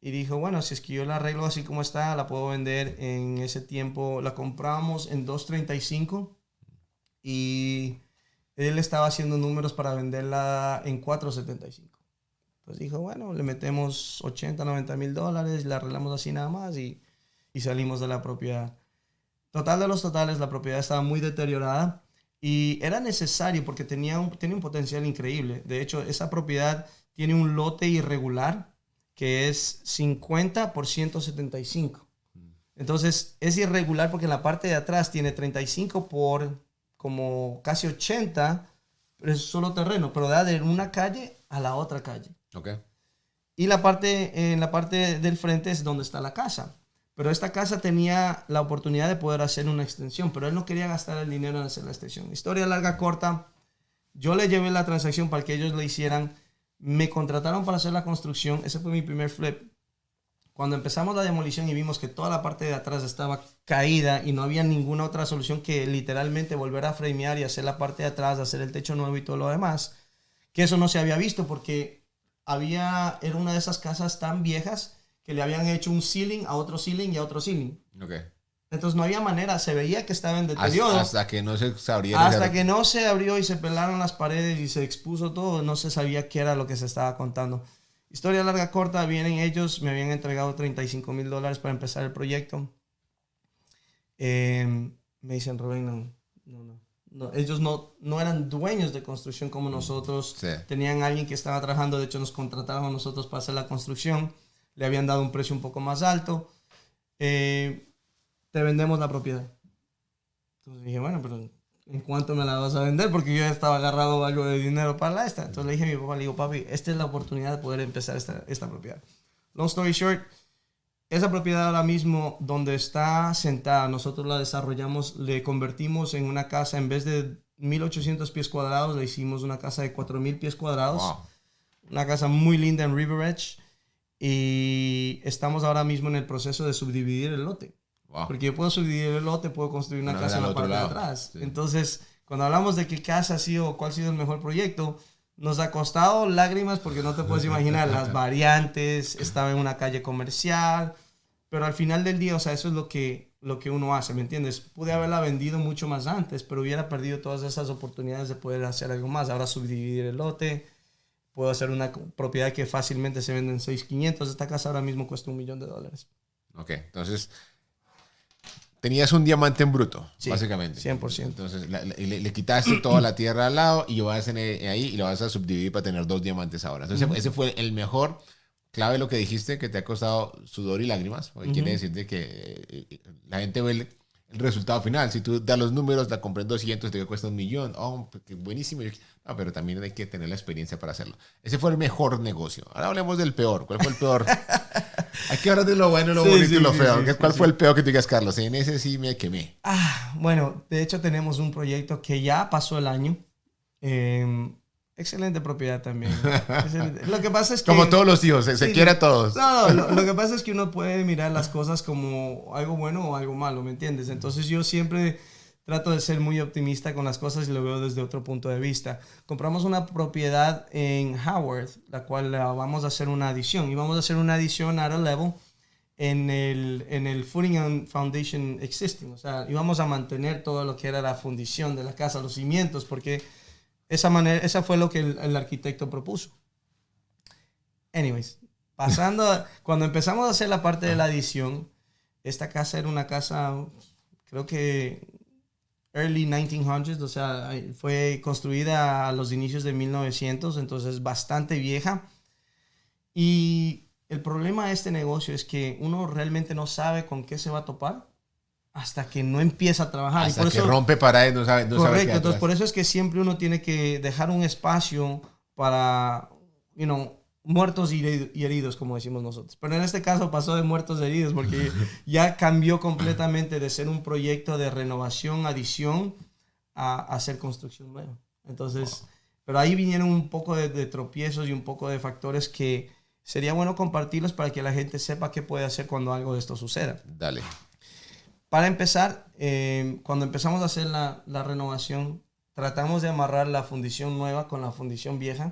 B: y dijo, bueno, si es que yo la arreglo así como está, la puedo vender en ese tiempo. La compramos en 2.35 y él estaba haciendo números para venderla en 4.75. Entonces dijo, bueno, le metemos 80, 90 mil dólares, la arreglamos así nada más y salimos de la propiedad. Total de los totales, la propiedad estaba muy deteriorada y era necesario porque tenía un potencial increíble. De hecho, esa propiedad tiene un lote irregular que es 50 por 175. Entonces, es irregular porque en la parte de atrás tiene 35 por como casi 80, pero es solo terreno, pero da de una calle a la otra calle.
A: Okay.
B: Y en la parte del frente es donde está la casa. Pero esta casa tenía la oportunidad de poder hacer una extensión, pero él no quería gastar el dinero en hacer la extensión. Historia larga, corta, yo le llevé la transacción para que ellos la hicieran. Me contrataron para hacer la construcción. Ese fue mi primer flip. Cuando empezamos la demolición y vimos que toda la parte de atrás estaba caída y no había ninguna otra solución que literalmente volver a framear y hacer la parte de atrás, hacer el techo nuevo y todo lo demás, que eso no se había visto porque era una de esas casas tan viejas que le habían hecho un ceiling a otro ceiling y a otro ceiling.
A: Okay.
B: Entonces no había manera, se veía que estaba en deterioro.
A: Hasta que no se abriera.
B: Hasta que no se abrió y se pelaron las paredes y se expuso todo, no se sabía qué era lo que se estaba contando. Historia larga, corta, vienen ellos, me habían entregado $35,000 para empezar el proyecto. Me dicen, Rubén, no, ellos no eran dueños de construcción como nosotros.
A: Sí.
B: Tenían alguien que estaba trabajando, de hecho nos contrataron a nosotros para hacer la construcción. Le habían dado un precio un poco más alto. Te vendemos la propiedad. Entonces dije, bueno, pero ¿en cuánto me la vas a vender? Porque yo ya estaba agarrado algo de dinero para esta. Entonces le dije a mi papá, le digo, papi, esta es la oportunidad de poder empezar esta propiedad. Long story short, esa propiedad ahora mismo donde está sentada, nosotros la desarrollamos, le convertimos en una casa, en vez de 1,800 pies cuadrados, le hicimos una casa de 4,000 pies cuadrados. Wow. Una casa muy linda en River Edge. Y estamos ahora mismo en el proceso de subdividir el lote. Wow. Porque yo puedo subdividir el lote, puedo construir una casa en la parte de atrás. Sí. Entonces, cuando hablamos de qué casa ha sido, cuál ha sido el mejor proyecto, nos ha costado lágrimas porque no te puedes imaginar las variantes, estaba en una calle comercial, pero al final del día, o sea, eso es lo que uno hace, ¿me entiendes? Pude haberla vendido mucho más antes, pero hubiera perdido todas esas oportunidades de poder hacer algo más. Ahora subdividir el lote, puedo hacer una propiedad que fácilmente se vende en $6,500. Esta casa ahora mismo cuesta $1 millón.
A: Ok, entonces tenías un diamante en bruto, sí, básicamente.
B: 100%.
A: Entonces le quitaste toda la tierra al lado y lo vas a ahí y lo vas a subdividir para tener 2 diamantes ahora. Entonces ese fue el mejor clave, lo que dijiste, que te ha costado sudor y lágrimas, porque quiere decirte que la gente ve el resultado final. Si tú das los números, la compré en 200, te cuesta $1 millón. Oh, qué buenísimo. No, pero también hay que tener la experiencia para hacerlo. Ese fue el mejor negocio. Ahora hablemos del peor. ¿Cuál fue el peor? Hay que hablar de lo bueno, lo bonito y lo feo. ¿Cuál fue el peor que tú digas, Carlos? En ese sí me quemé.
B: Bueno, de hecho tenemos un proyecto que ya pasó el año. Excelente propiedad también. Lo que pasa es que...
A: Como todos los hijos, se quiere a todos.
B: No, lo que pasa es que uno puede mirar las cosas como algo bueno o algo malo, ¿me entiendes? Entonces yo siempre trato de ser muy optimista con las cosas y lo veo desde otro punto de vista. Compramos una propiedad en Howard, la cual vamos a hacer una adición. Y vamos a hacer una adición at a level en el footing and foundation existing. O sea, íbamos a mantener todo lo que era la fundición de la casa, los cimientos, porque... Esa fue lo que el arquitecto propuso. Anyways, cuando empezamos a hacer la parte de la adición, esta casa era una casa, creo que early 1900s, o sea, fue construida a los inicios de 1900, entonces bastante vieja. Y el problema de este negocio es que uno realmente no sabe con qué se va a topar hasta que no empieza a trabajar.
A: Hasta
B: y por
A: que
B: eso,
A: rompe paredes, no sabe.
B: Correcto, entonces por eso es que siempre uno tiene que dejar un espacio para, muertos y heridos, como decimos nosotros. Pero en este caso pasó de muertos a heridos porque ya cambió completamente de ser un proyecto de renovación, adición, a hacer construcción nueva. Entonces, pero ahí vinieron un poco de tropiezos y un poco de factores que sería bueno compartirlos para que la gente sepa qué puede hacer cuando algo de esto suceda.
A: Dale.
B: Para empezar, cuando empezamos a hacer la renovación, tratamos de amarrar la fundición nueva con la fundición vieja.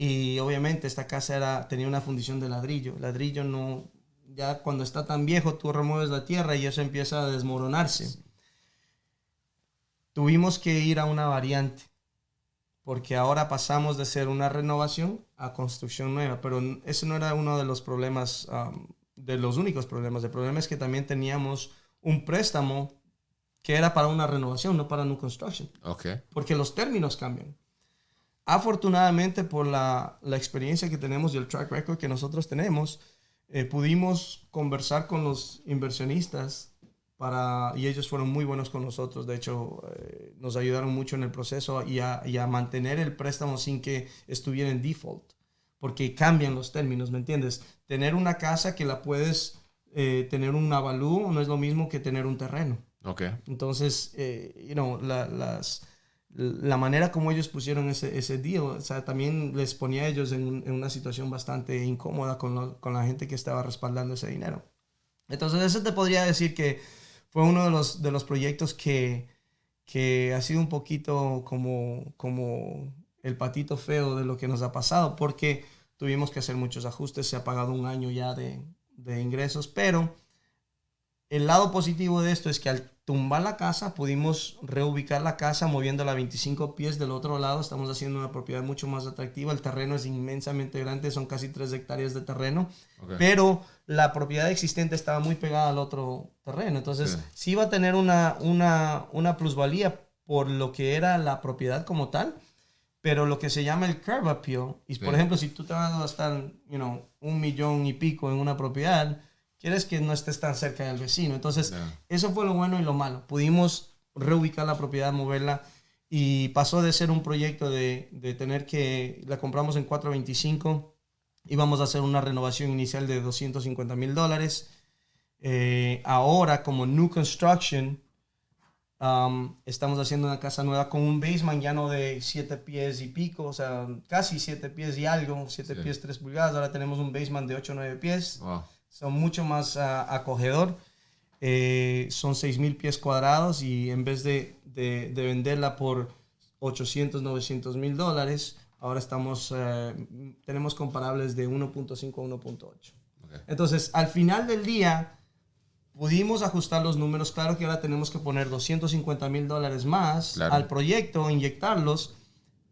B: Y obviamente esta casa tenía una fundición de ladrillo. Ladrillo no, ya cuando está tan viejo, tú remueves la tierra y eso empieza a desmoronarse. Tuvimos que ir a una variante, porque ahora pasamos de ser una renovación a construcción nueva. Pero ese no era uno de los problemas, de los únicos problemas. El problema es que también teníamos un préstamo que era para una renovación, no para new construction.
A: Okay.
B: Porque los términos cambian. Afortunadamente, por la experiencia que tenemos y el track record que nosotros tenemos, pudimos conversar con los inversionistas y ellos fueron muy buenos con nosotros. De hecho, nos ayudaron mucho en el proceso y a mantener el préstamo sin que estuviera en default, porque cambian los términos, ¿me entiendes? Tener una casa que la puedes tener un avalúo no es lo mismo que tener un terreno.
A: Okay.
B: Entonces, la manera como ellos pusieron ese deal, o sea, también les ponía a ellos en una situación bastante incómoda con la gente que estaba respaldando ese dinero. Entonces, eso te podría decir que fue uno de los proyectos que ha sido un poquito como el patito feo de lo que nos ha pasado, porque tuvimos que hacer muchos ajustes, se ha pagado un año ya de ingresos, pero el lado positivo de esto es que al tumbar la casa, pudimos reubicar la casa moviéndola 25 pies del otro lado. Estamos haciendo una propiedad mucho más atractiva. El terreno es inmensamente grande, son casi 3 hectáreas de terreno. Okay. Pero la propiedad existente estaba muy pegada al otro terreno. Entonces, sí iba a tener una plusvalía por lo que era la propiedad como tal, pero lo que se llama el curb appeal, y por ejemplo, si tú te vas a gastar, $1 millón y pico en una propiedad, quieres que no estés tan cerca del vecino. Entonces, eso fue lo bueno y lo malo. Pudimos reubicar la propiedad, moverla, y pasó de ser un proyecto de tener que... La compramos en 425, íbamos a hacer una renovación inicial de $250,000. Ahora, como new construction, estamos haciendo una casa nueva con un basement ya no de 7 pies y pico, o sea, casi 7 pies y algo, 7 pies 3 pulgadas. Ahora tenemos un basement de 8 o 9 pies. Wow. Son mucho más acogedor. Son 6,000 pies cuadrados y en vez de venderla por $800,000, $900,000, ahora tenemos comparables de 1.5 a 1.8. Okay. Entonces, al final del día, pudimos ajustar los números. Claro que ahora tenemos que poner $250,000 más al proyecto, inyectarlos,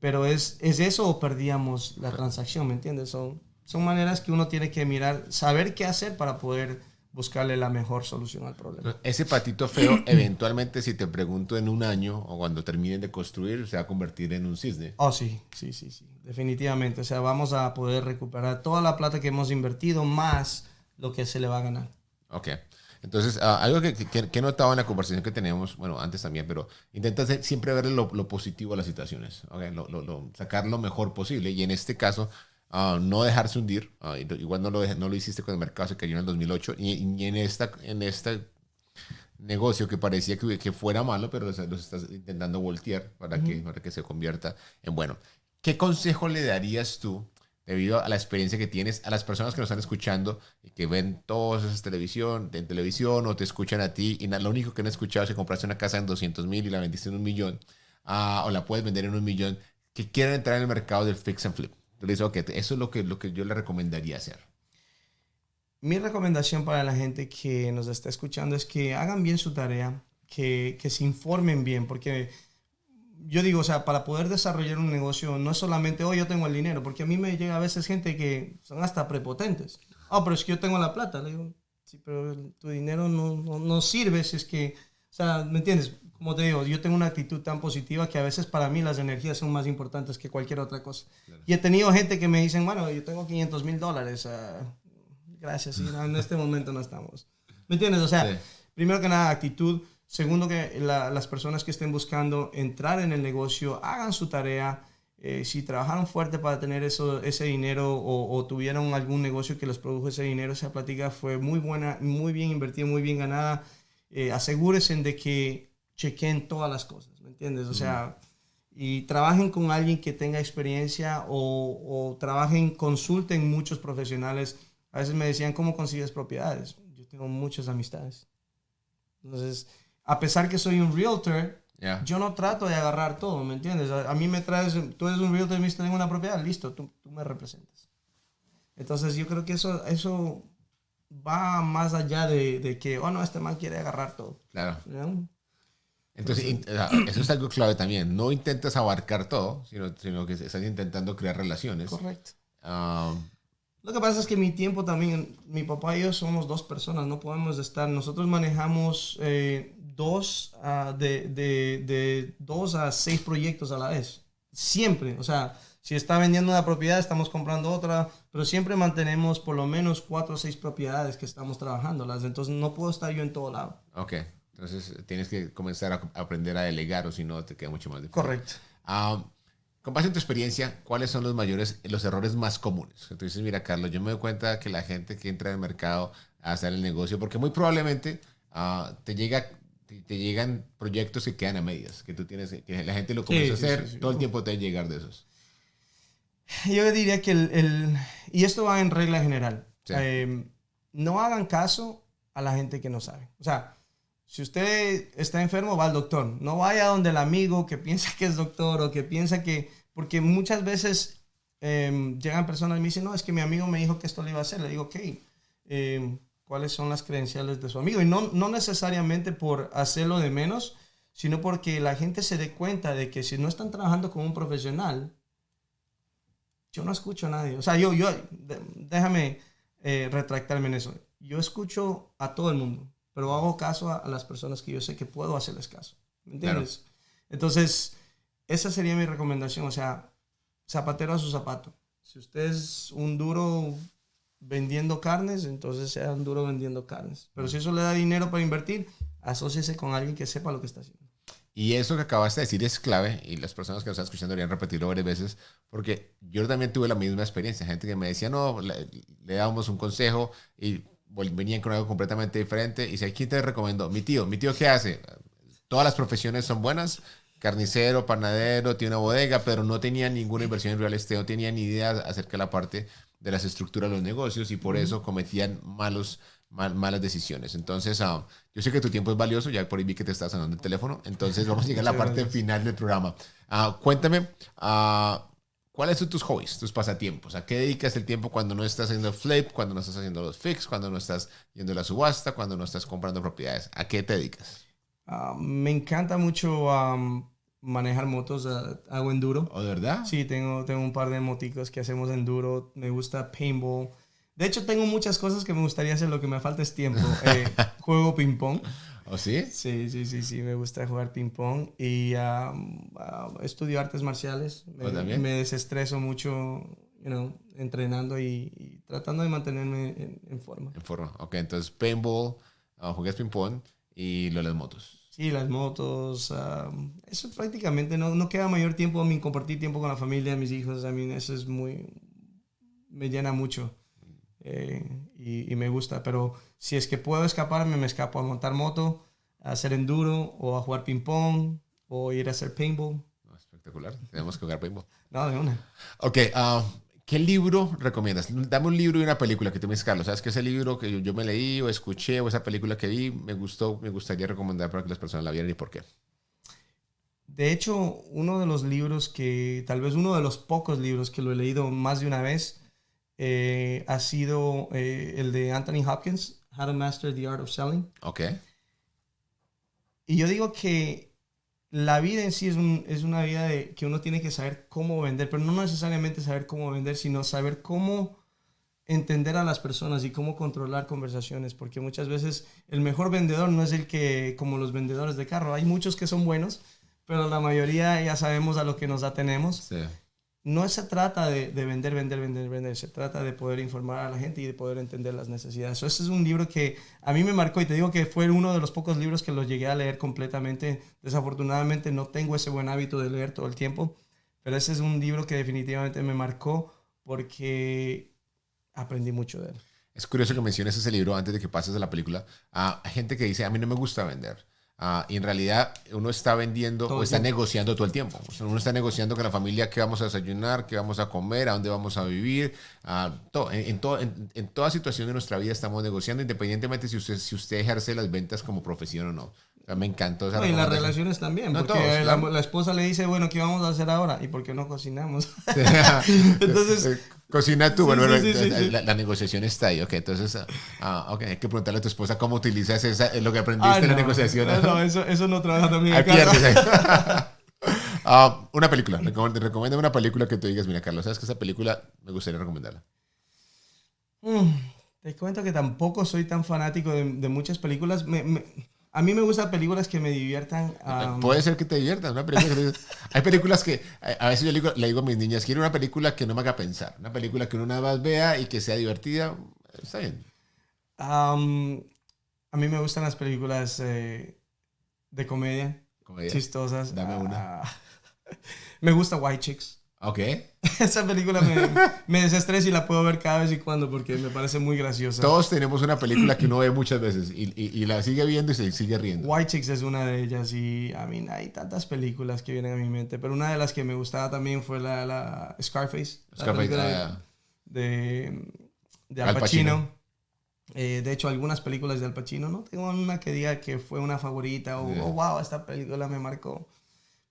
B: pero ¿es eso o perdíamos la transacción? ¿Me entiendes? Son maneras que uno tiene que mirar, saber qué hacer para poder buscarle la mejor solución al problema.
A: Ese patito feo, eventualmente, si te pregunto en un año o cuando terminen de construir, se va a convertir en un cisne.
B: Oh, sí, definitivamente. O sea, vamos a poder recuperar toda la plata que hemos invertido más lo que se le va a ganar.
A: Ok. Entonces, algo que he notado en la conversación que tenemos, bueno, antes también, pero intenta siempre ver lo positivo a las situaciones, ¿okay? Sacar lo mejor posible. Y en este caso, no dejarse hundir. Igual no lo hiciste cuando el mercado se cayó en el 2008. Y en este negocio que parecía que fuera malo, pero los estás intentando voltear para que se convierta en bueno. ¿Qué consejo le darías tú, debido a la experiencia que tienes, a las personas que nos están escuchando y que ven todas esas en televisión o te escuchan a ti y lo único que han escuchado es que compraste una casa en 200,000 y la vendiste en $1 millón, o la puedes vender en $1 millón, que quieren entrar en el mercado del fix and flip? Entonces, okay, eso es lo que yo le recomendaría hacer.
B: Mi recomendación para la gente que nos está escuchando es que hagan bien su tarea, que se informen bien, porque yo digo, o sea, para poder desarrollar un negocio no es solamente, yo tengo el dinero, porque a mí me llega a veces gente que son hasta prepotentes. Pero es que yo tengo la plata. Le digo, sí, pero tu dinero no sirve si es que, o sea, ¿me entiendes? Como te digo, yo tengo una actitud tan positiva que a veces para mí las energías son más importantes que cualquier otra cosa. Claro. Y he tenido gente que me dicen, bueno, yo tengo $500,000, gracias, y en este momento no estamos. ¿Me entiendes? O sea, primero que nada, actitud. Segundo, que las personas que estén buscando entrar en el negocio hagan su tarea, si trabajaron fuerte para tener ese dinero o tuvieron algún negocio que les produjo ese dinero, esa plática fue muy buena, muy bien invertida, muy bien ganada. Asegúrense de que chequen todas las cosas, ¿me entiendes? O sea, y trabajen con alguien que tenga experiencia o trabajen, consulten muchos profesionales. A veces me decían, ¿cómo consigues propiedades? Yo tengo muchas amistades. Entonces, a pesar que soy un realtor, yo no trato de agarrar todo, ¿me entiendes? A mí me traes, tú eres un realtor y me dices, tengo una propiedad, listo, tú me representas. Entonces, yo creo que eso va más allá de que, oh, no, este man quiere agarrar todo.
A: Claro.
B: ¿No?
A: Entonces, eso es algo clave también. No intentas abarcar todo, sino que estás intentando crear relaciones.
B: Correcto. Lo que pasa es que mi tiempo también, mi papá y yo somos dos personas, no podemos estar, nosotros manejamos de 2 a 6 proyectos a la vez, siempre, o sea, si está vendiendo una propiedad, estamos comprando otra, pero siempre mantenemos por lo menos 4 o 6 propiedades que estamos trabajándolas, entonces no puedo estar yo en todo lado.
A: Ok, entonces tienes que comenzar a aprender a delegar o si no te queda mucho más difícil.
B: Correcto.
A: Con base en tu experiencia, ¿cuáles son los errores más comunes? Tú dices, mira, Carlos, yo me doy cuenta que la gente que entra en el mercado a hacer el negocio, porque muy probablemente te llegan proyectos que quedan a medias, que tú tienes, que la gente lo comienza a hacer, todo el tiempo te va a llegar de esos.
B: Yo diría que y esto va en regla general,
A: Sí.
B: no hagan caso a la gente que no sabe. O sea, si usted está enfermo, va al doctor. No vaya donde el amigo que piensa que es doctor o que piensa que... Porque muchas veces llegan personas y me dicen, no, es que mi amigo me dijo que esto le iba a hacer. Le digo, ok, ¿cuáles son las credenciales de su amigo? Y no necesariamente por hacerlo de menos, sino porque la gente se dé cuenta de que si no están trabajando con un profesional, yo no escucho a nadie. O sea, déjame retractarme en eso. Yo escucho a todo el mundo, pero hago caso a las personas que yo sé que puedo hacerles caso. ¿Me entiendes? Claro. Entonces, esa sería mi recomendación. O sea, zapatero a su zapato. Si usted es un duro vendiendo carnes, entonces sea un duro vendiendo carnes. Pero si eso le da dinero para invertir, asóciese con alguien que sepa lo que está haciendo.
A: Y eso que acabaste de decir es clave y las personas que nos están escuchando deberían repetirlo varias veces porque yo también tuve la misma experiencia. Gente que me decía, no, le dábamos un consejo y venían con algo completamente diferente. Y dice, ¿quién te recomendó? Mi tío. ¿Mi tío qué hace? Todas las profesiones son buenas. Carnicero, panadero, tiene una bodega, pero no tenía ninguna inversión en real estate, no tenía ni idea acerca de la parte de las estructuras de los negocios y por eso cometían malas decisiones. Entonces, yo sé que tu tiempo es valioso, ya por ahí vi que te estás sonando el teléfono, entonces vamos a llegar a la parte final del programa. Cuéntame, ¿cuáles son tus hobbies, tus pasatiempos? ¿A qué dedicas el tiempo cuando no estás haciendo flip, cuando no estás haciendo los fix, cuando no estás yendo a la subasta, cuando no estás comprando propiedades? ¿A qué te dedicas?
B: Me encanta mucho manejar motos, hago enduro.
A: ¿Oh, de verdad?
B: Sí, tengo un par de moticos que hacemos enduro, me gusta paintball. De hecho, tengo muchas cosas que me gustaría hacer, lo que me falta es tiempo. Juego ping-pong.
A: ¿Oh, sí?
B: Sí, me gusta jugar ping-pong. Y estudio artes marciales. Me desestreso mucho, entrenando y tratando de mantenerme en forma.
A: En forma, ok. Entonces, paintball, juegas ping-pong y lo de las motos.
B: Sí, las motos. Eso prácticamente no queda mayor tiempo en compartir tiempo con la familia, mis hijos. A mí eso es me llena mucho. Y me gusta, pero si es que puedo escaparme, me escapo a montar moto, a hacer enduro o a jugar ping pong o ir a hacer paintball.
A: Espectacular, tenemos que jugar paintball.
B: No, de una.
A: Ok, ¿qué libro recomiendas? Dame un libro y una película que tú me dices, Carlos, ¿sabes que ese libro que yo me leí o escuché o esa película que vi me gustaría recomendar para que las personas la vieran y por qué?
B: De hecho, uno de los libros tal vez uno de los pocos libros que lo he leído más de una vez, ha sido el de Anthony Hopkins, How to Master the Art of Selling.
A: Ok.
B: Y yo digo que la vida en sí es una vida que uno tiene que saber cómo vender, pero no necesariamente saber cómo vender, sino saber cómo entender a las personas y cómo controlar conversaciones, porque muchas veces el mejor vendedor no es como los vendedores de carro. Hay muchos que son buenos, pero la mayoría ya sabemos a lo que nos atenemos.
A: Sí.
B: No se trata de vender, se trata de poder informar a la gente y de poder entender las necesidades. Ese es un libro que a mí me marcó y te digo que fue uno de los pocos libros que los llegué a leer completamente. Desafortunadamente no tengo ese buen hábito de leer todo el tiempo, pero ese es un libro que definitivamente me marcó porque aprendí mucho de él.
A: Es curioso que menciones ese libro antes de que pases a la película. Hay gente que dice, a mí no me gusta vender. Y en realidad uno está vendiendo o está negociando todo el tiempo. O sea, uno está negociando con la familia qué vamos a desayunar, qué vamos a comer, a dónde vamos a vivir. En toda situación de nuestra vida estamos negociando, independientemente si usted ejerce las ventas como profesión o no. O sea, me encantó esa
B: y las relaciones también, porque todos, claro. La esposa le dice, bueno, ¿qué vamos a hacer ahora? ¿Y por qué no cocinamos?
A: Entonces... Cocina tú, bueno, la negociación está ahí, ok, entonces okay, hay que preguntarle a tu esposa cómo utilizas lo que aprendiste en la negociación.
B: No, eso no trabaja también.
A: Ahí pierdes ahí. Una película, recomienda una película que tú digas, mira Carlos, sabes que esa película me gustaría recomendarla.
B: Te cuento que tampoco soy tan fanático de muchas películas. A mí me gustan películas que me diviertan.
A: Puede ser que te diviertan. Hay películas que a veces yo le digo a mis niñas, quiero una película que no me haga pensar. Una película que uno nada más vea y que sea divertida. Está bien.
B: A mí me gustan las películas de comedia. Chistosas.
A: Dame una.
B: Me gusta White Chicks.
A: Ok.
B: Esa película me desestresa y la puedo ver cada vez y cuando porque me parece muy graciosa.
A: Todos tenemos una película que uno ve muchas veces y la sigue viendo y se sigue riendo.
B: White Chicks es una de ellas y a mí hay tantas películas que vienen a mi mente, pero una de las que me gustaba también fue la Scarface. De Al Pacino. De hecho, algunas películas de Al Pacino, no tengo una que diga que fue una favorita o wow, esta película me marcó.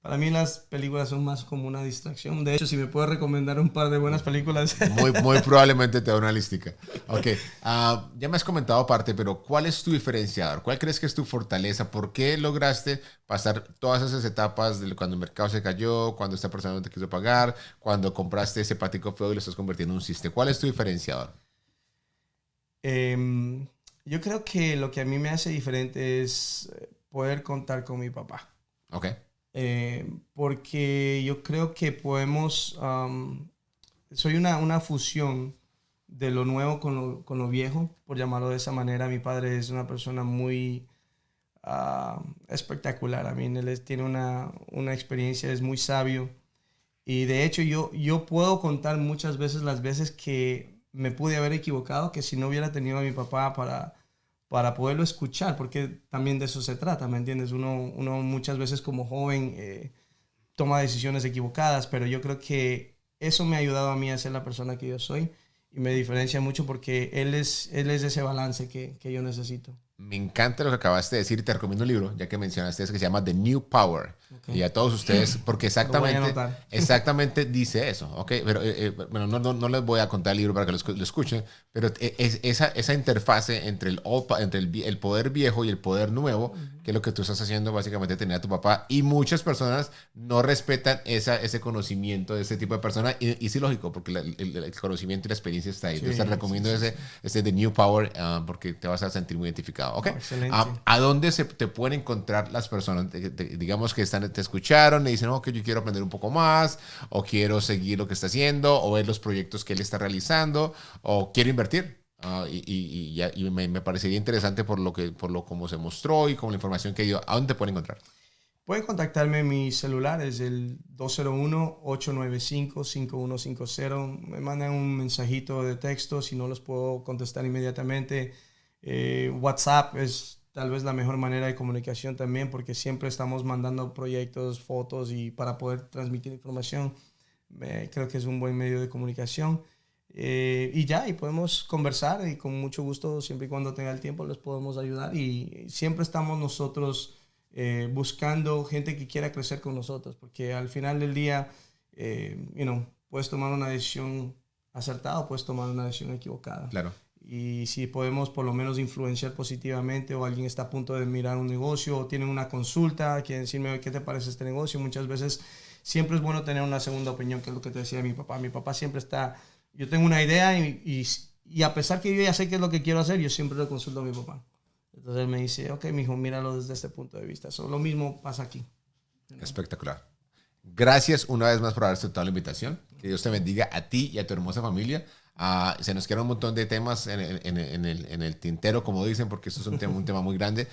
B: Para mí las películas son más como una distracción. De hecho, si me puedes recomendar un par de buenas películas.
A: Muy probablemente te da una listica. Ok, ya me has comentado parte, pero ¿cuál es tu diferenciador? ¿Cuál crees que es tu fortaleza? ¿Por qué lograste pasar todas esas etapas de cuando el mercado se cayó, cuando esta persona no te quiso pagar, cuando compraste ese patico feo y lo estás convirtiendo en un chiste? ¿Cuál es tu diferenciador?
B: Yo creo que lo que a mí me hace diferente es poder contar con mi papá.
A: Ok.
B: Porque yo creo que podemos, soy una fusión de lo nuevo con lo viejo, por llamarlo de esa manera. Mi padre es una persona muy espectacular. Él tiene una experiencia, es muy sabio. Y de hecho yo puedo contar muchas veces las veces que me pude haber equivocado, que si no hubiera tenido a mi papá para poderlo escuchar, porque también de eso se trata, ¿me entiendes? Uno muchas veces como joven toma decisiones equivocadas, pero yo creo que eso me ha ayudado a mí a ser la persona que yo soy y me diferencia mucho porque él es ese balance que yo necesito.
A: Me encanta lo que acabaste de decir y te recomiendo un libro, ya que mencionaste eso, que se llama The New Power. Okay. Y a todos ustedes, porque exactamente dice eso. Okay, pero bueno, no les voy a contar el libro para que lo escuchen, pero esa interfase entre el poder viejo y el poder nuevo, que es lo que tú estás haciendo, básicamente tener a tu papá. Y muchas personas no respetan ese conocimiento de ese tipo de personas. Y sí, lógico, porque el conocimiento y la experiencia está ahí. Entonces te recomiendo ese The New Power porque te vas a sentir muy identificado. Okay. ¿A dónde te pueden encontrar las personas? Digamos que te escucharon y dicen, que yo quiero aprender un poco más, o quiero seguir lo que está haciendo, o ver los proyectos que él está realizando, o quiero invertir. Y me parecería interesante por lo como se mostró y con la información que dio. ¿A dónde te pueden encontrar?
B: Pueden contactarme en mi celular, es el 201-895-5150. Me mandan un mensajito de texto, si no los puedo contestar inmediatamente. WhatsApp es tal vez la mejor manera de comunicación también porque siempre estamos mandando proyectos, fotos y para poder transmitir información creo que es un buen medio de comunicación y podemos conversar y con mucho gusto siempre y cuando tenga el tiempo les podemos ayudar y siempre estamos nosotros buscando gente que quiera crecer con nosotros porque al final del día puedes tomar una decisión acertada o puedes tomar una decisión equivocada.
A: Claro.
B: Y si podemos por lo menos influenciar positivamente o alguien está a punto de mirar un negocio o tiene una consulta, quiere decirme qué te parece este negocio, muchas veces siempre es bueno tener una segunda opinión, que es lo que te decía mi papá. Mi papá siempre está, yo tengo una idea y a pesar que yo ya sé qué es lo que quiero hacer, yo siempre le consulto a mi papá. Entonces él me dice, ok, mijo, míralo desde este punto de vista. Lo mismo pasa aquí.
A: Espectacular. Gracias una vez más por haber aceptado la invitación. Que Dios te bendiga a ti y a tu hermosa familia. Se nos quedan un montón de temas en el tintero, como dicen, porque esto es un tema muy grande.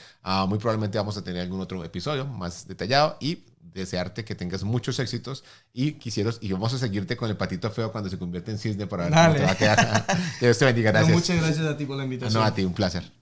A: Muy probablemente vamos a tener algún otro episodio más detallado y desearte que tengas muchos éxitos y vamos a seguirte con el patito feo cuando se convierte en cisne para ver
B: Dale.
A: cómo te va a quedar. Que Dios te bendiga, gracias.
B: Muchas gracias a ti por la invitación.
A: No, a ti, un placer.